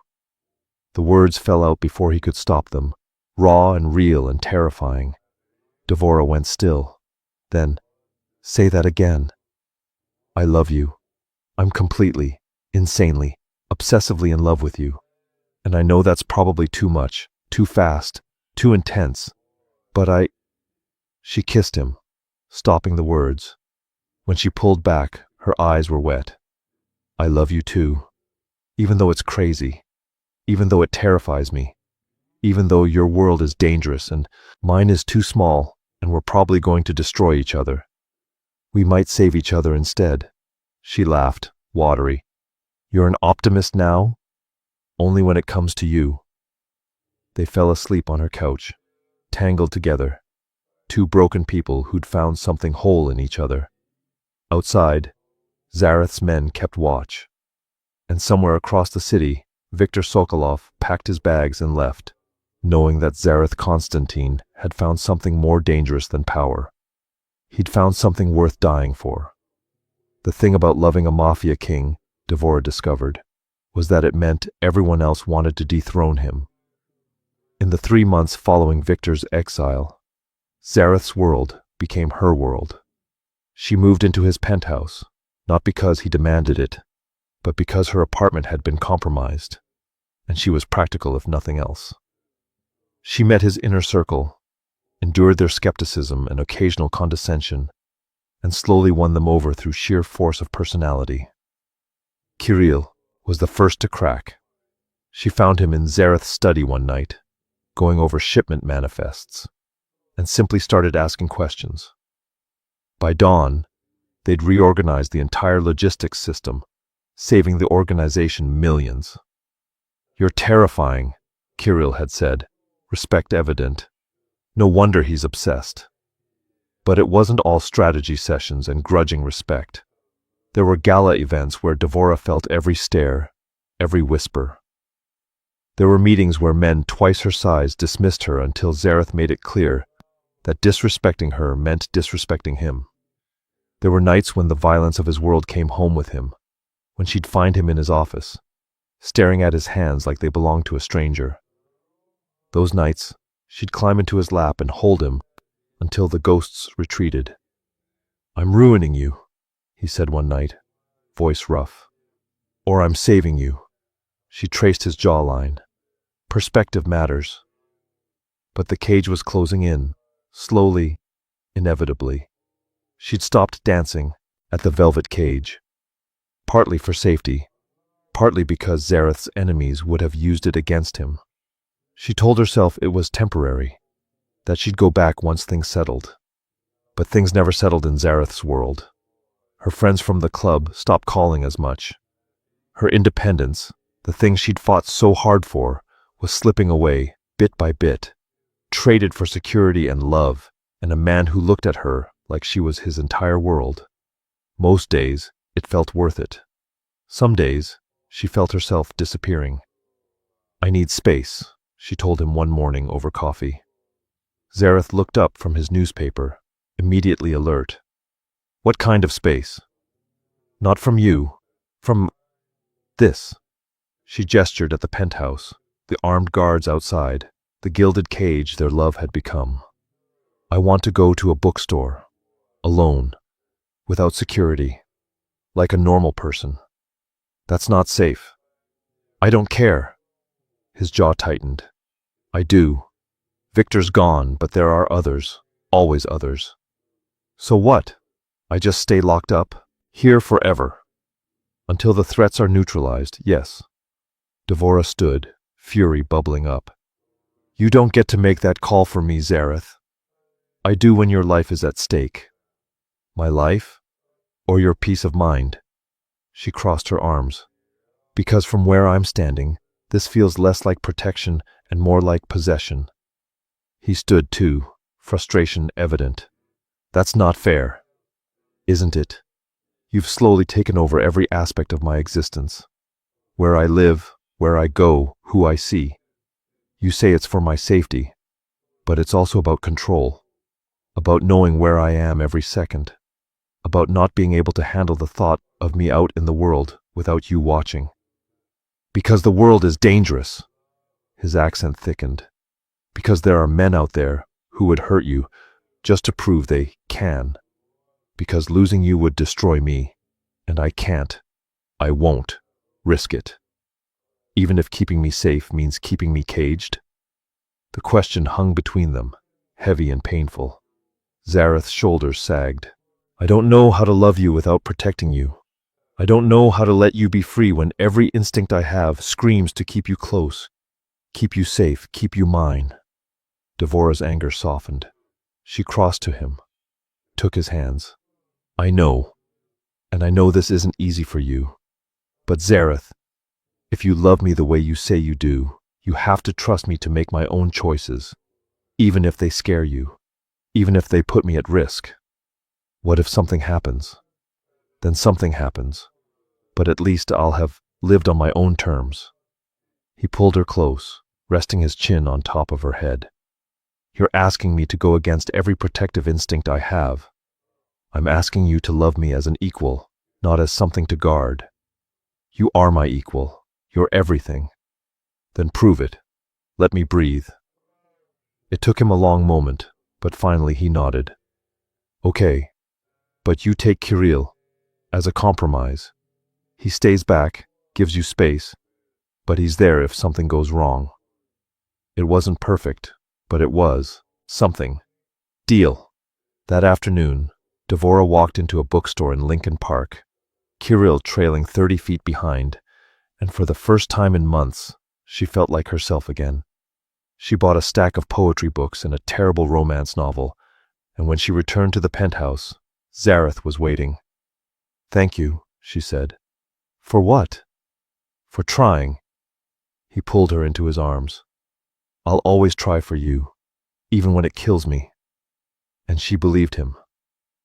The words fell out before he could stop them, raw and real and terrifying. Devorah went still. Then, say that again. I love you. I'm completely, insanely, obsessively in love with you. And I know that's probably too much, too fast, too intense. But She kissed him, stopping the words. When she pulled back, her eyes were wet. I love you too. Even though it's crazy. Even though it terrifies me. Even though your world is dangerous and mine is too small and we're probably going to destroy each other. We might save each other instead. She laughed, watery. You're an optimist now? Only when it comes to you. They fell asleep on her couch, tangled together. Two broken people who'd found something whole in each other. Outside, Zareth's men kept watch. And somewhere across the city, Viktor Sokolov packed his bags and left, knowing that Zareth Konstantin had found something more dangerous than power. He'd found something worth dying for. The thing about loving a Mafia king, Devorah discovered, was that it meant everyone else wanted to dethrone him. In the 3 months following Victor's exile, Zareth's world became her world. She moved into his penthouse, not because he demanded it, but because her apartment had been compromised, and she was practical if nothing else. She met his inner circle, endured their skepticism and occasional condescension, and slowly won them over through sheer force of personality. Kirill, was the first to crack. She found him in Zareth's study one night, going over shipment manifests, and simply started asking questions. By dawn, they'd reorganized the entire logistics system, saving the organization millions. "You're terrifying," Kirill had said, respect evident. No wonder he's obsessed. But it wasn't all strategy sessions and grudging respect. There were gala events where Devora felt every stare, every whisper. There were meetings where men twice her size dismissed her until Zareth made it clear that disrespecting her meant disrespecting him. There were nights when the violence of his world came home with him, when she'd find him in his office, staring at his hands like they belonged to a stranger. Those nights, she'd climb into his lap and hold him until the ghosts retreated. "I'm ruining you," he said one night, voice rough. "Or I'm saving you." She traced his jawline. Perspective matters. But the cage was closing in, slowly, inevitably. She'd stopped dancing at the velvet cage, partly for safety, partly because Zareth's enemies would have used it against him. She told herself it was temporary, that she'd go back once things settled. But things never settled in Zareth's world. Her friends from the club stopped calling as much. Her independence, the thing she'd fought so hard for, was slipping away, bit by bit, traded for security and love, and a man who looked at her like she was his entire world. Most days, it felt worth it. Some days, she felt herself disappearing. "I need space," she told him one morning over coffee. Zareth looked up from his newspaper, immediately alert. "What kind of space?" "Not from you. From this." She gestured at the penthouse, the armed guards outside, the gilded cage their love had become. "I want to go to a bookstore, alone, without security, like a normal person. That's not safe." "I don't care." His jaw tightened. "I do. Victor's gone, but there are others, always others." "So what? I just stay locked up, here forever." "Until the threats are neutralized, yes." Devora stood, fury bubbling up. "You don't get to make that call for me, Zareth." "I do when your life is at stake." "My life? Or your peace of mind?" She crossed her arms. "Because from where I'm standing, this feels less like protection and more like possession." He stood too, frustration evident. "That's not fair." "Isn't it? You've slowly taken over every aspect of my existence. Where I live, where I go, who I see. You say it's for my safety, but it's also about control, about knowing where I am every second, about not being able to handle the thought of me out in the world without you watching. Because the world is dangerous." His accent thickened. "Because there are men out there who would hurt you just to prove they can. Because losing you would destroy me, and I can't, I won't, risk it. Even if keeping me safe means keeping me caged." The question hung between them, heavy and painful. Zareth's shoulders sagged. "I don't know how to love you without protecting you. I don't know how to let you be free when every instinct I have screams to keep you close, keep you safe, keep you mine." Devora's anger softened. She crossed to him, took his hands. "I know, and I know this isn't easy for you. But Zareth, if you love me the way you say you do, you have to trust me to make my own choices, even if they scare you, even if they put me at risk. What if something happens? Then something happens, but at least I'll have lived on my own terms." He pulled her close, resting his chin on top of her head. "You're asking me to go against every protective instinct I have. I'm asking you to love me as an equal, not as something to guard. You are my equal. You're everything. Then prove it. Let me breathe." It took him a long moment, but finally he nodded. "Okay, but you take Kirill as a compromise. He stays back, gives you space, but he's there if something goes wrong." It wasn't perfect, but it was something. Deal. That afternoon, Devora walked into a bookstore in Lincoln Park, Kirill trailing 30 feet behind, And for the first time in months, she felt like herself again. She bought a stack of poetry books and a terrible romance novel, and when she returned to the penthouse, Zareth was waiting. "Thank you," she said. "For what?" "For trying." He pulled her into his arms. "I'll always try for you, even when it kills me." And she believed him.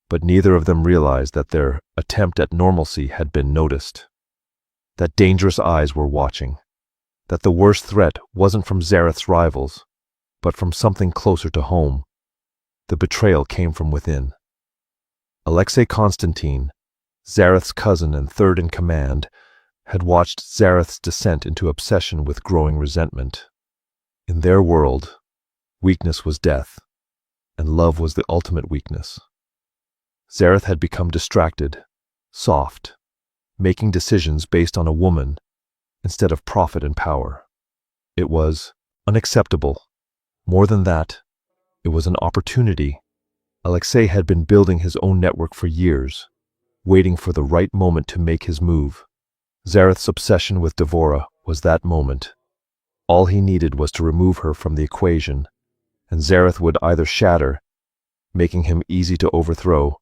But neither of them realized that their attempt at normalcy had been noticed, that dangerous eyes were watching, that the worst threat wasn't from Zareth's rivals, but from something closer to home. The betrayal came from within. Alexei Konstantin, Zareth's cousin and third in command, had watched Zareth's descent into obsession with growing resentment. In their world, weakness was death, and love was the ultimate weakness. Zareth had become distracted, soft, making decisions based on a woman instead of profit and power. It was unacceptable. More than that, it was an opportunity. Alexei had been building his own network for years, waiting for the right moment to make his move. Zareth's obsession with Devora was that moment. All he needed was to remove her from the equation, and Zareth would either shatter, making him easy to overthrow,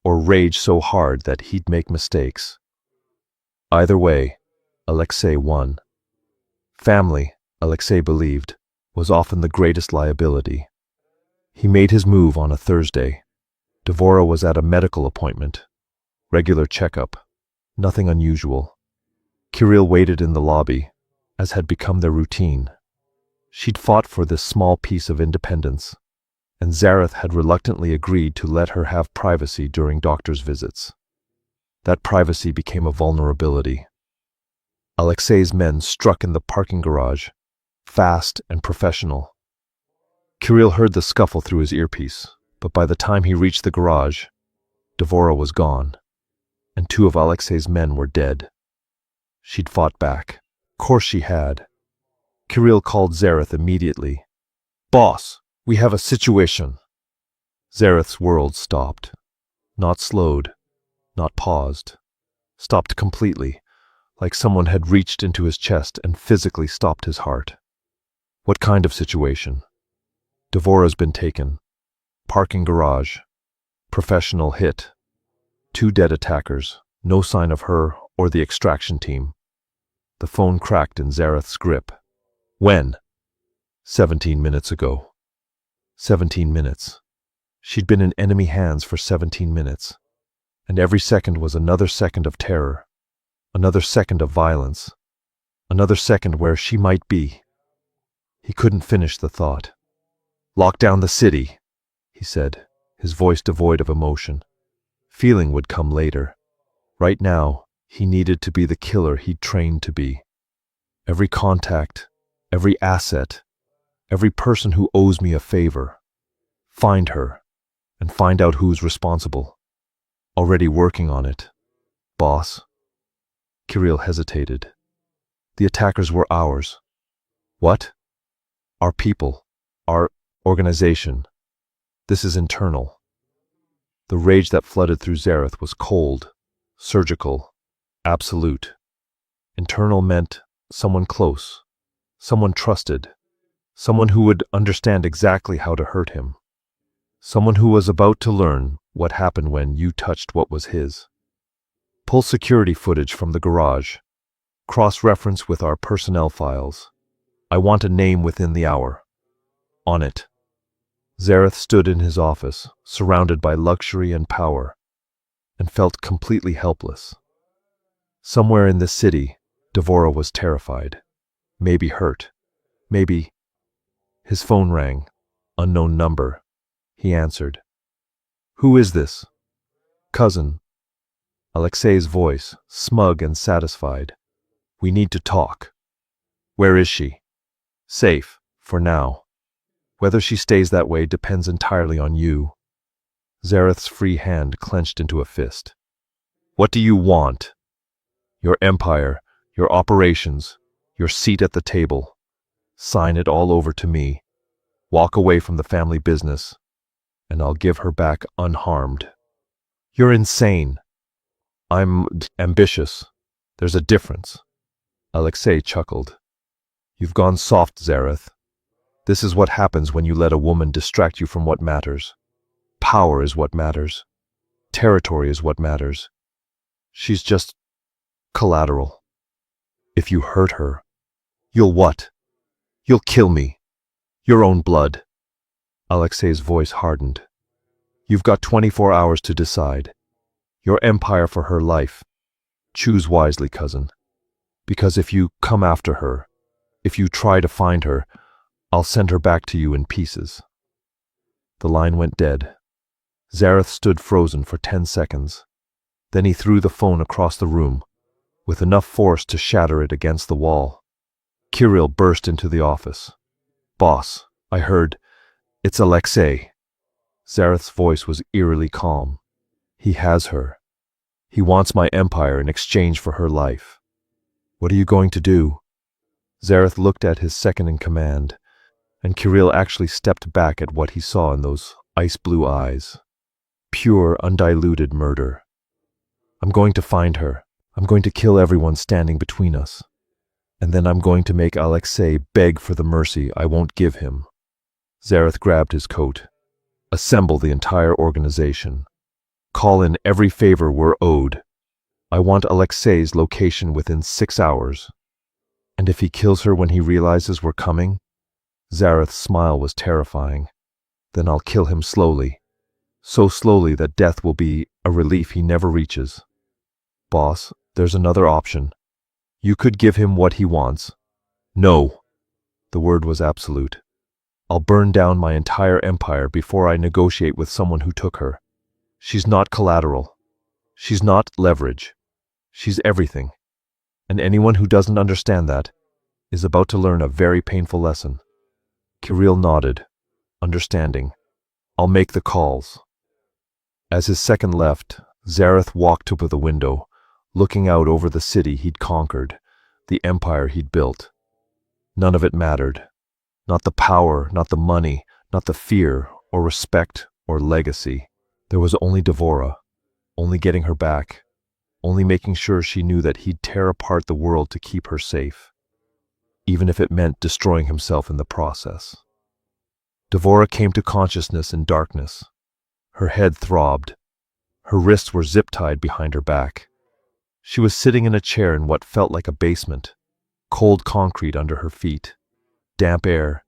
or rage so hard that he'd make mistakes. Either way, Alexei won. Family, Alexei believed, was often the greatest liability. He made his move on a Thursday. Devora was at a medical appointment. Regular checkup. Nothing unusual. Kirill waited in the lobby, as had become their routine. She'd fought for this small piece of independence, and Zareth had reluctantly agreed to let her have privacy during doctor's visits. That privacy became a vulnerability. Alexei's men struck in the parking garage, fast and professional. Kirill heard the scuffle through his earpiece, but by the time he reached the garage, Devora was gone, and two of Alexei's men were dead. She'd fought back. Course she had. Kirill called Zareth immediately. "Boss, we have a situation." Zareth's world stopped. Not slowed, not paused. Stopped completely, like someone had reached into his chest and physically stopped his heart. "What kind of situation?" "Devora's been taken. Parking garage. Professional hit. 2 dead attackers. No sign of her or the extraction team." The phone cracked in Zareth's grip. "When?" 17 minutes ago." 17 minutes. She'd been in enemy hands for 17 minutes. And every second was another second of terror. Another second of violence. Another second where she might be. He couldn't finish the thought. "Lock down the city," he said, his voice devoid of emotion. Feeling would come later. Right now, he needed to be the killer he'd trained to be. Every contact, every asset, every person who owes me a favor. Find her, and find out who's responsible. Already working on it. Boss. Kirill hesitated. "The attackers were ours." "What?" "Our people. Our organization. This is internal." The rage that flooded through Zareth was cold, surgical, absolute. Internal meant someone close, someone trusted, someone who would understand exactly how to hurt him, someone who was about to learn what happened when you touched what was his. "Pull security footage from the garage. Cross-reference with our personnel files. I want a name within the hour." "On it." Zareth stood in his office, surrounded by luxury and power, and felt completely helpless. Somewhere in this city, Devora was terrified, maybe hurt, maybe... His phone rang. Unknown number. He answered. "Who is this?" "Cousin." Alexei's voice, smug and satisfied. "We need to talk." "Where is she?" "Safe, for now. Whether she stays that way depends entirely on you." Zareth's free hand clenched into a fist. "What do you want?" "Your empire, your operations, your seat at the table. Sign it all over to me. Walk away from the family business, and I'll give her back unharmed." "You're insane." "I'm ambitious. There's a difference." Alexei chuckled. You've gone soft, Zareth. This is what happens when you let a woman distract you from what matters. Power is what matters. Territory is what matters. She's just collateral. If you hurt her, you'll what? You'll kill me. Your own blood. Alexei's voice hardened. You've got 24 hours to decide. Your empire for her life. Choose wisely, cousin. Because if you come after her, if you try to find her, I'll send her back to you in pieces. The line went dead. Zareth stood frozen for 10 seconds. Then he threw the phone across the room, with enough force to shatter it against the wall. Kirill burst into the office. Boss, I heard. It's Alexei. Zareth's voice was eerily calm. He has her. He wants my empire in exchange for her life. What are you going to do? Zareth looked at his second-in-command, and Kirill actually stepped back at what he saw in those ice-blue eyes. Pure, undiluted murder. I'm going to find her. I'm going to kill everyone standing between us. And then I'm going to make Alexei beg for the mercy I won't give him. Zareth grabbed his coat. Assemble the entire organization. Call in every favor we're owed. I want Alexei's location within 6 hours. And if he kills her when he realizes we're coming? Zareth's smile was terrifying. Then I'll kill him slowly. So slowly that death will be a relief he never reaches. Boss, there's another option. You could give him what he wants. No. The word was absolute. I'll burn down my entire empire before I negotiate with someone who took her. She's not collateral. She's not leverage. She's everything. And anyone who doesn't understand that is about to learn a very painful lesson. Kirill nodded, understanding. I'll make the calls. As his second left, Zareth walked to the window, looking out over the city he'd conquered, the empire he'd built. None of it mattered. Not the power, not the money, not the fear, or respect, or legacy. There was only Devora, only getting her back, only making sure she knew that he'd tear apart the world to keep her safe, even if it meant destroying himself in the process. Devora came to consciousness in darkness. Her head throbbed. Her wrists were zip-tied behind her back. She was sitting in a chair in what felt like a basement, cold concrete under her feet, damp air,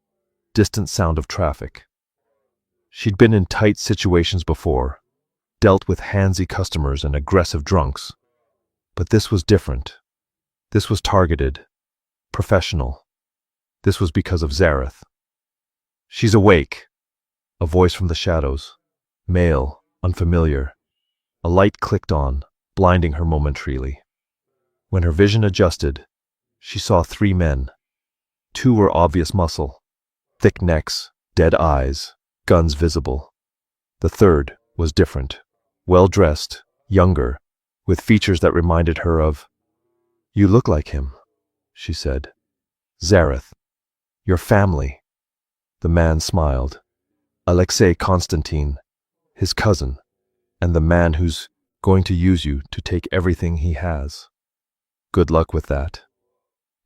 distant sound of traffic. She'd been in tight situations before, dealt with handsy customers and aggressive drunks. But this was different. This was targeted, professional. This was because of Zareth. She's awake. A voice from the shadows. Male, unfamiliar. A light clicked on, blinding her momentarily. When her vision adjusted, she saw 3 men. 2 were obvious muscle, thick necks, dead eyes, guns visible. The third was different, well-dressed, younger, with features that reminded her of, "You look like him," she said. "Zareth. Your family." The man smiled. Alexei Constantine, his cousin, and the man who's going to use you to take everything he has. Good luck with that.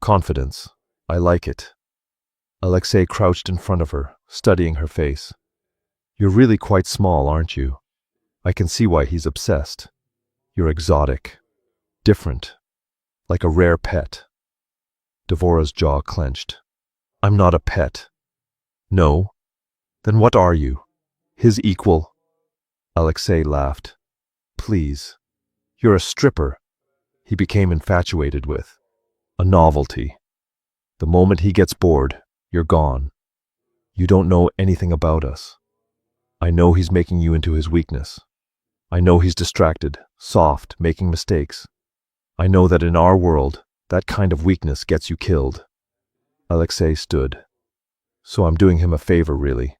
Confidence. I like it. Alexei crouched in front of her, studying her face. You're really quite small, aren't you? I can see why he's obsessed. You're exotic. Different. Like a rare pet. Devora's jaw clenched. I'm not a pet. No? Then what are you? His equal? Alexei laughed. Please. You're a stripper. He became infatuated with. A novelty. The moment he gets bored, you're gone. You don't know anything about us. I know he's making you into his weakness. I know he's distracted, soft, making mistakes. I know that in our world, that kind of weakness gets you killed. Alexei stood. So I'm doing him a favor, really.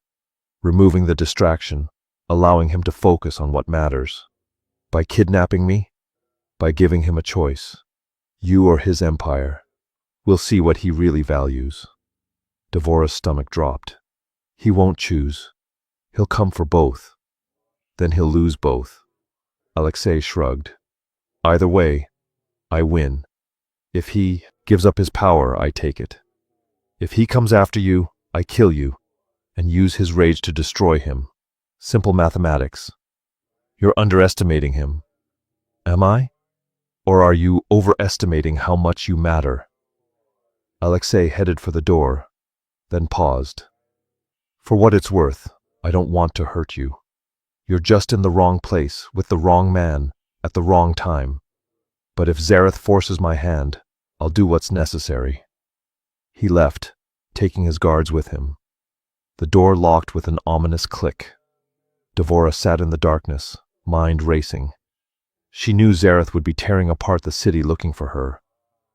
Removing the distraction, allowing him to focus on what matters. By kidnapping me, by giving him a choice. You or his empire. We'll see what he really values. Devora's stomach dropped. He won't choose. He'll come for both. Then he'll lose both. Alexei shrugged. Either way, I win. If he gives up his power, I take it. If he comes after you, I kill you and use his rage to destroy him. Simple mathematics. You're underestimating him. Am I? Or are you overestimating how much you matter? Alexei headed for the door, then paused. For what it's worth, I don't want to hurt you. You're just in the wrong place, with the wrong man, at the wrong time. But if Zareth forces my hand, I'll do what's necessary. He left, taking his guards with him. The door locked with an ominous click. Devora sat in the darkness, mind racing. She knew Zareth would be tearing apart the city looking for her,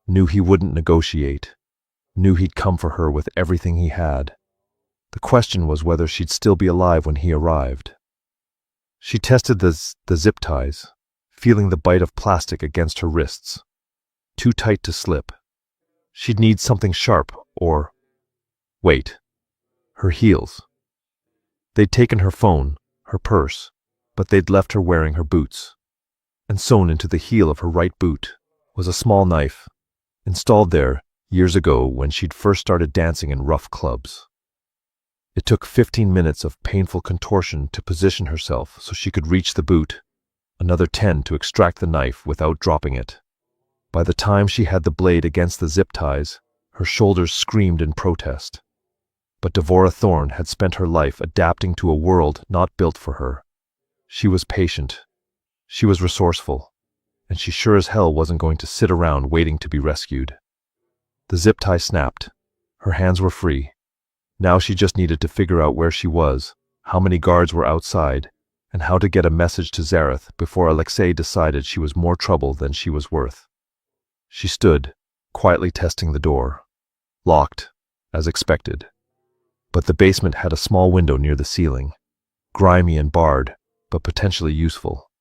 knew he wouldn't negotiate, knew he'd come for her with everything he had. The question was whether she'd still be alive when he arrived. She tested the zip ties, feeling the bite of plastic against her wrists. Too tight to slip. She'd need something sharp, or... Wait. Her heels. They'd taken her phone, her purse, but they'd left her wearing her boots. And sewn into the heel of her right boot was a small knife, installed there years ago when she'd first started dancing in rough clubs. It took 15 minutes of painful contortion to position herself so she could reach the boot, another 10 to extract the knife without dropping it. By the time she had the blade against the zip ties, her shoulders screamed in protest. But Devora Thorne had spent her life adapting to a world not built for her. She was patient. She was resourceful. And she sure as hell wasn't going to sit around waiting to be rescued. The zip tie snapped. Her hands were free. Now she just needed to figure out where she was, how many guards were outside, and how to get a message to Zareth before Alexei decided she was more trouble than she was worth. She stood, quietly testing the door. Locked, as expected. But the basement had a small window near the ceiling, grimy and barred, but potentially useful.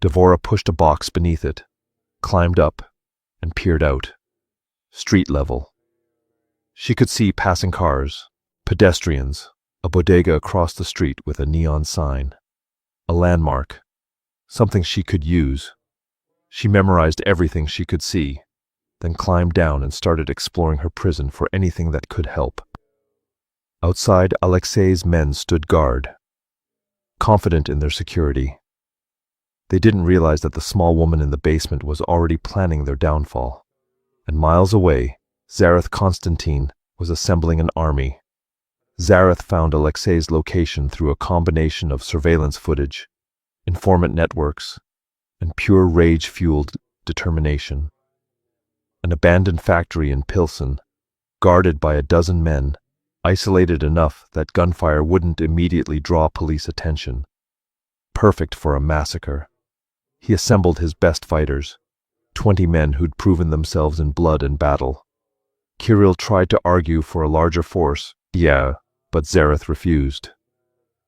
Devora pushed a box beneath it, climbed up, and peered out. Street level. She could see passing cars, pedestrians, a bodega across the street with a neon sign. A landmark. Something she could use. She memorized everything she could see, then climbed down and started exploring her prison for anything that could help. Outside, Alexei's men stood guard, confident in their security. They didn't realize that the small woman in the basement was already planning their downfall. And miles away, Zareth Constantine was assembling an army. Zareth found Alexei's location through a combination of surveillance footage, informant networks, and pure rage-fueled determination. An abandoned factory in Pilsen, guarded by a dozen men, isolated enough that gunfire wouldn't immediately draw police attention. Perfect for a massacre. He assembled his best fighters, 20 men who'd proven themselves in blood and battle. Kirill tried to argue for a larger force, but Zareth refused.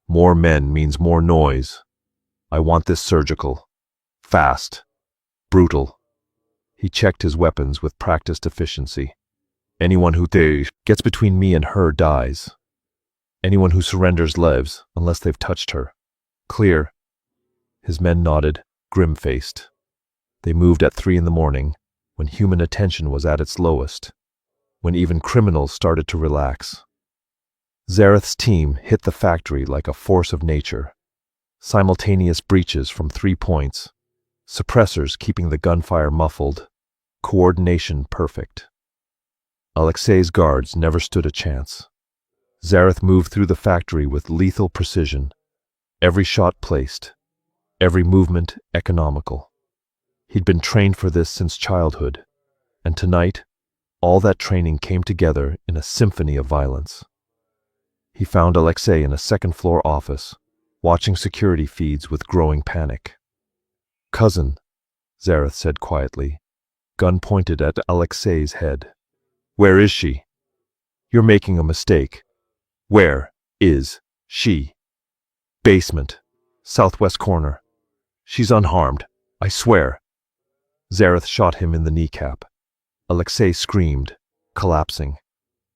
More men means more noise. I want this surgical. Fast. Brutal. He checked his weapons with practiced efficiency. Anyone who gets between me and her dies. Anyone who surrenders lives, unless they've touched her. Clear. His men nodded, grim-faced. They moved at 3 a.m, when human attention was at its lowest, when even criminals started to relax. Zareth's team hit the factory like a force of nature. Simultaneous breaches from 3 points, suppressors keeping the gunfire muffled, coordination perfect. Alexei's guards never stood a chance. Zareth moved through the factory with lethal precision, every shot placed, every movement economical. He'd been trained for this since childhood, and tonight, all that training came together in a symphony of violence. He found Alexei in a second-floor office, watching security feeds with growing panic. "Cousin," Zareth said quietly, gun pointed at Alexei's head. "Where is she?" "You're making a mistake. Where is she?" "Basement. Southwest corner. She's unharmed. I swear." Zareth shot him in the kneecap. Alexei screamed, collapsing.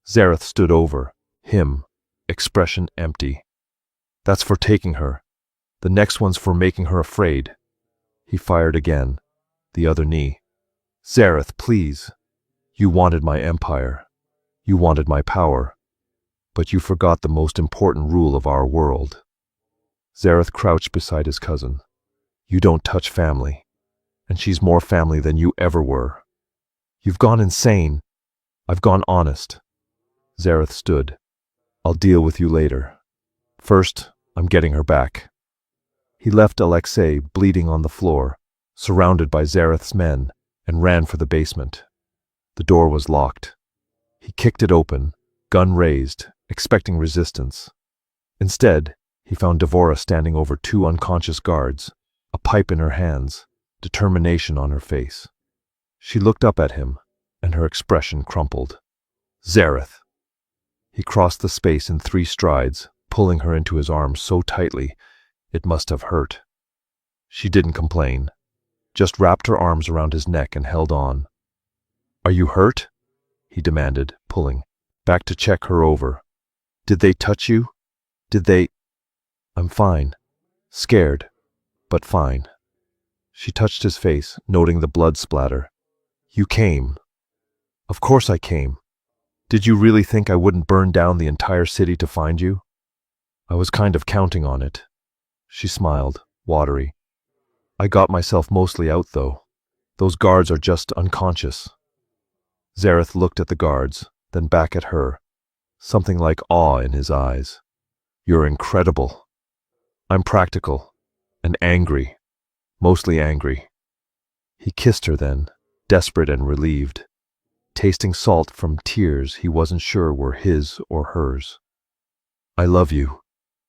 Zareth stood over him, expression empty. "That's for taking her. The next one's for making her afraid." He fired again, the other knee. Zareth, please. You wanted my empire. You wanted my power. But you forgot the most important rule of our world. Zareth crouched beside his cousin. You don't touch family. And she's more family than you ever were. You've gone insane. I've gone honest. Zareth stood. I'll deal with you later. First, I'm getting her back. He left Alexei bleeding on the floor, surrounded by Zareth's men, and ran for the basement. The door was locked. He kicked it open, gun raised, expecting resistance. Instead, he found Devora standing over two unconscious guards, a pipe in her hands, determination on her face. She looked up at him, and her expression crumpled. Zareth! He crossed the space in 3 strides, pulling her into his arms so tightly it must have hurt. She didn't complain, just wrapped her arms around his neck and held on. Are you hurt? He demanded, pulling back to check her over. Did they touch you? Did they? I'm fine. Scared, but fine. She touched his face, noting the blood splatter. You came. Of course I came. Did you really think I wouldn't burn down the entire city to find you? I was kind of counting on it. She smiled, watery. I got myself mostly out, though. Those guards are just unconscious. Zareth looked at the guards, then back at her, something like awe in his eyes. You're incredible. I'm practical, and angry, mostly angry. He kissed her then, desperate and relieved, tasting salt from tears he wasn't sure were his or hers. I love you,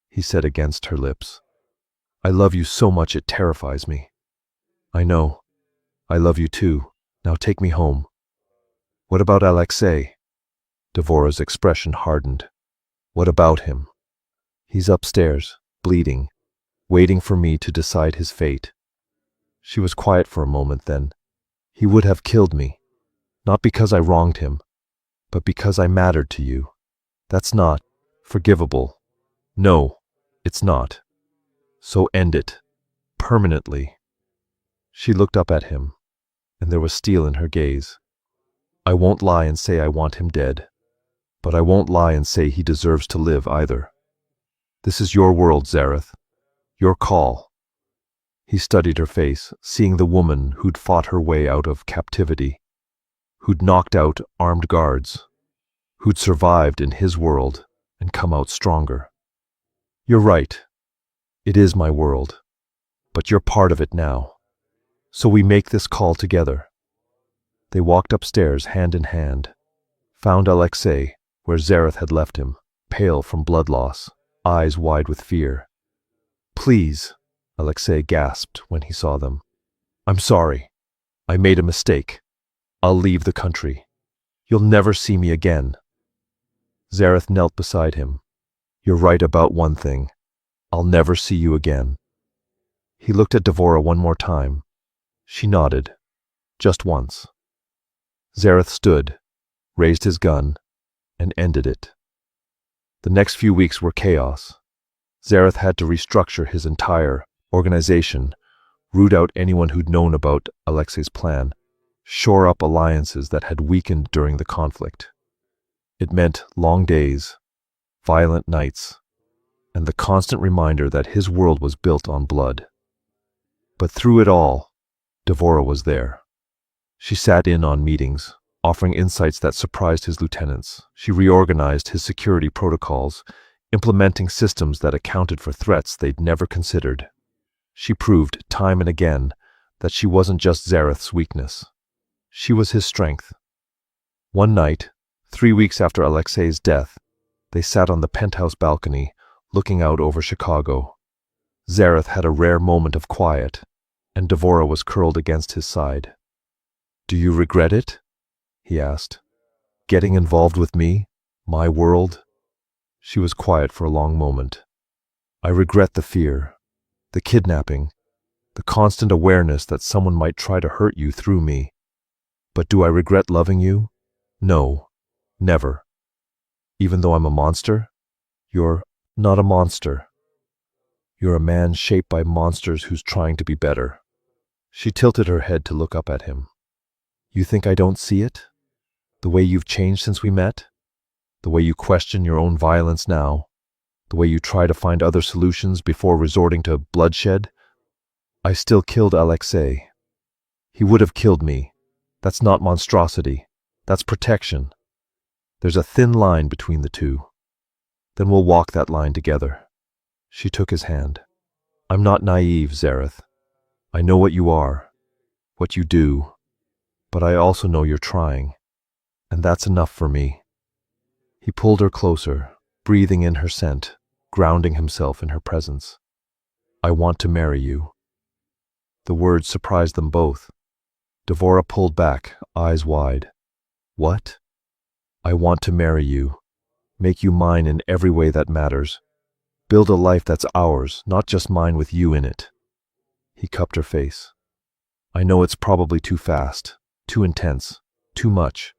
he said against her lips. I love you so much it terrifies me. I know. I love you too. Now take me home. What about Alexei? Devora's expression hardened. What about him? He's upstairs, bleeding, waiting for me to decide his fate. She was quiet for a moment then. He would have killed me, not because I wronged him, but because I mattered to you. That's not forgivable. No, it's not. So end it, permanently. She looked up at him, and there was steel in her gaze. I won't lie and say I want him dead, but I won't lie and say he deserves to live either. This is your world, Zareth. Your call. He studied her face, seeing the woman who'd fought her way out of captivity, who'd knocked out armed guards, who'd survived in his world and come out stronger. You're right. It is my world, but you're part of it now. So we make this call together. They walked upstairs hand in hand, found Alexei where Zareth had left him, pale from blood loss, eyes wide with fear. Please, Alexei gasped when he saw them. I'm sorry. I made a mistake. I'll leave the country. You'll never see me again. Zareth knelt beside him. You're right about one thing. I'll never see you again. He looked at Devora one more time. She nodded, just once. Zareth stood, raised his gun, and ended it. The next few weeks were chaos. Zareth had to restructure his entire organization, root out anyone who'd known about Alexei's plan, shore up alliances that had weakened during the conflict. It meant long days, violent nights, and the constant reminder that his world was built on blood. But through it all, Devora was there. She sat in on meetings, offering insights that surprised his lieutenants. She reorganized his security protocols, implementing systems that accounted for threats they'd never considered. She proved time and again that she wasn't just Zareth's weakness. She was his strength. One night, 3 weeks after Alexei's death, they sat on the penthouse balcony, looking out over Chicago. Zareth had a rare moment of quiet, and Devora was curled against his side. Do you regret it? He asked. Getting involved with me? My world? She was quiet for a long moment. I regret the fear, the kidnapping, the constant awareness that someone might try to hurt you through me. But do I regret loving you? No, never. Even though I'm a monster? You're not a monster. You're a man shaped by monsters who's trying to be better. She tilted her head to look up at him. You think I don't see it? The way you've changed since we met? The way you question your own violence now? The way you try to find other solutions before resorting to bloodshed? I still killed Alexei. He would have killed me. That's not monstrosity. That's protection. There's a thin line between the two. Then we'll walk that line together. She took his hand. I'm not naive, Zareth. I know what you are, what you do, but I also know you're trying, and that's enough for me. He pulled her closer, breathing in her scent, grounding himself in her presence. I want to marry you. The words surprised them both. Devora pulled back, eyes wide. What? I want to marry you, make you mine in every way that matters. Build a life that's ours, not just mine with you in it. He cupped her face. I know it's probably too fast, too intense, too much,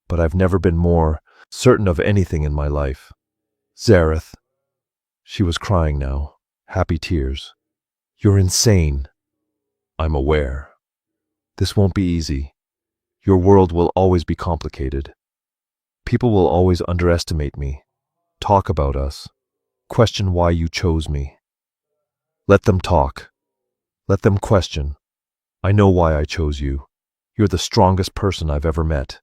but I've never been more certain of anything in my life. Zareth. She was crying now, happy tears. You're insane. I'm aware. This won't be easy. Your world will always be complicated. People will always underestimate me, talk about us, question why you chose me. Let them talk. Let them question. I know why I chose you. You're the strongest person I've ever met.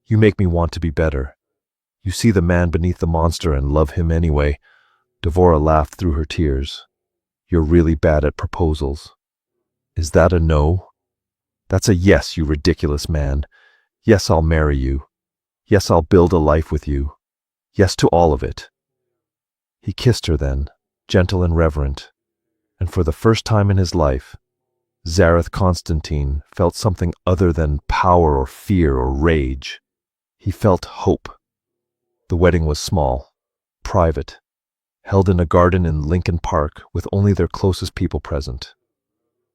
You make me want to be better. You see the man beneath the monster and love him anyway. Devora laughed through her tears. You're really bad at proposals. Is that a no? That's a yes, you ridiculous man. Yes, I'll marry you. Yes, I'll build a life with you. Yes to all of it. He kissed her then, gentle and reverent, and for the first time in his life, Zareth Constantine felt something other than power or fear or rage. He felt hope. The wedding was small, private, held in a garden in Lincoln Park with only their closest people present.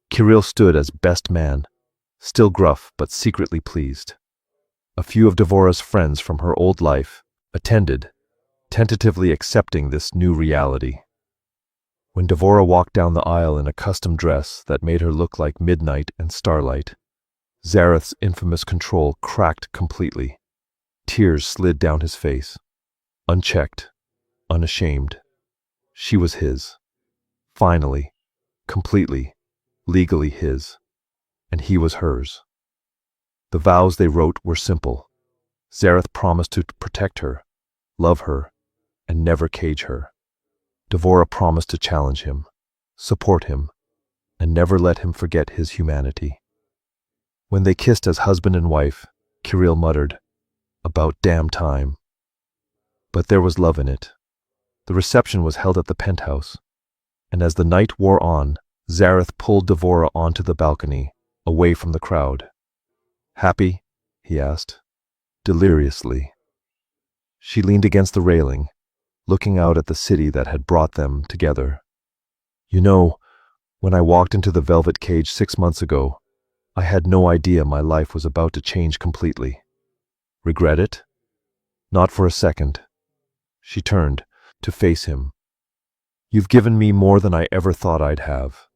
Kirill stood as best man, still gruff but secretly pleased. A few of Devora's friends from her old life attended, tentatively accepting this new reality. When Devora walked down the aisle in a custom dress that made her look like midnight and starlight, Zareth's infamous control cracked completely. Tears slid down his face. Unchecked, unashamed. She was his. Finally, completely, legally his. And he was hers. The vows they wrote were simple. Zareth promised to protect her, love her, and never cage her. Devora promised to challenge him, support him, and never let him forget his humanity. When they kissed as husband and wife, Kirill muttered, "About damn time." But there was love in it. The reception was held at the penthouse, and as the night wore on, Zareth pulled Devora onto the balcony, away from the crowd. Happy? He asked, deliriously. She leaned against the railing, looking out at the city that had brought them together. You know, when I walked into the velvet cage 6 months ago, I had no idea my life was about to change completely. Regret it? Not for a second. She turned to face him. You've given me more than I ever thought I'd have.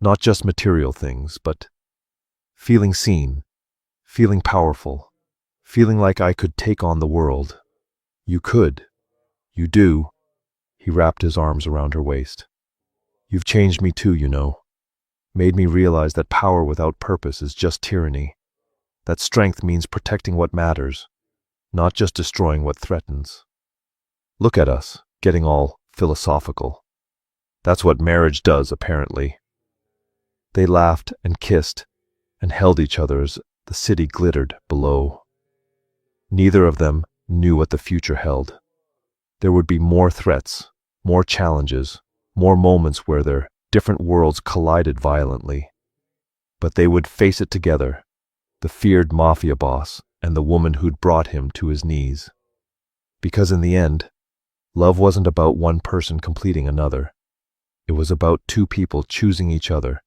Not just material things, but feeling seen, feeling powerful, feeling like I could take on the world. You could. You do. He wrapped his arms around her waist. You've changed me too, you know. Made me realize that power without purpose is just tyranny. That strength means protecting what matters, not just destroying what threatens. Look at us, getting all philosophical. That's what marriage does, apparently. They laughed and kissed and held each other as the city glittered below. Neither of them knew what the future held. There would be more threats, more challenges, more moments where their different worlds collided violently. But they would face it together, the feared Mafia boss and the woman who'd brought him to his knees. Because in the end, love wasn't about one person completing another. It was about two people choosing each other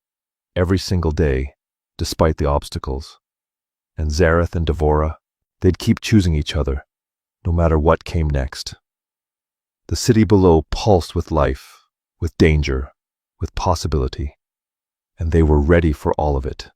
every single day, despite the obstacles. And Zareth and Devora, they'd keep choosing each other, no matter what came next. The city below pulsed with life, with danger, with possibility, and they were ready for all of it.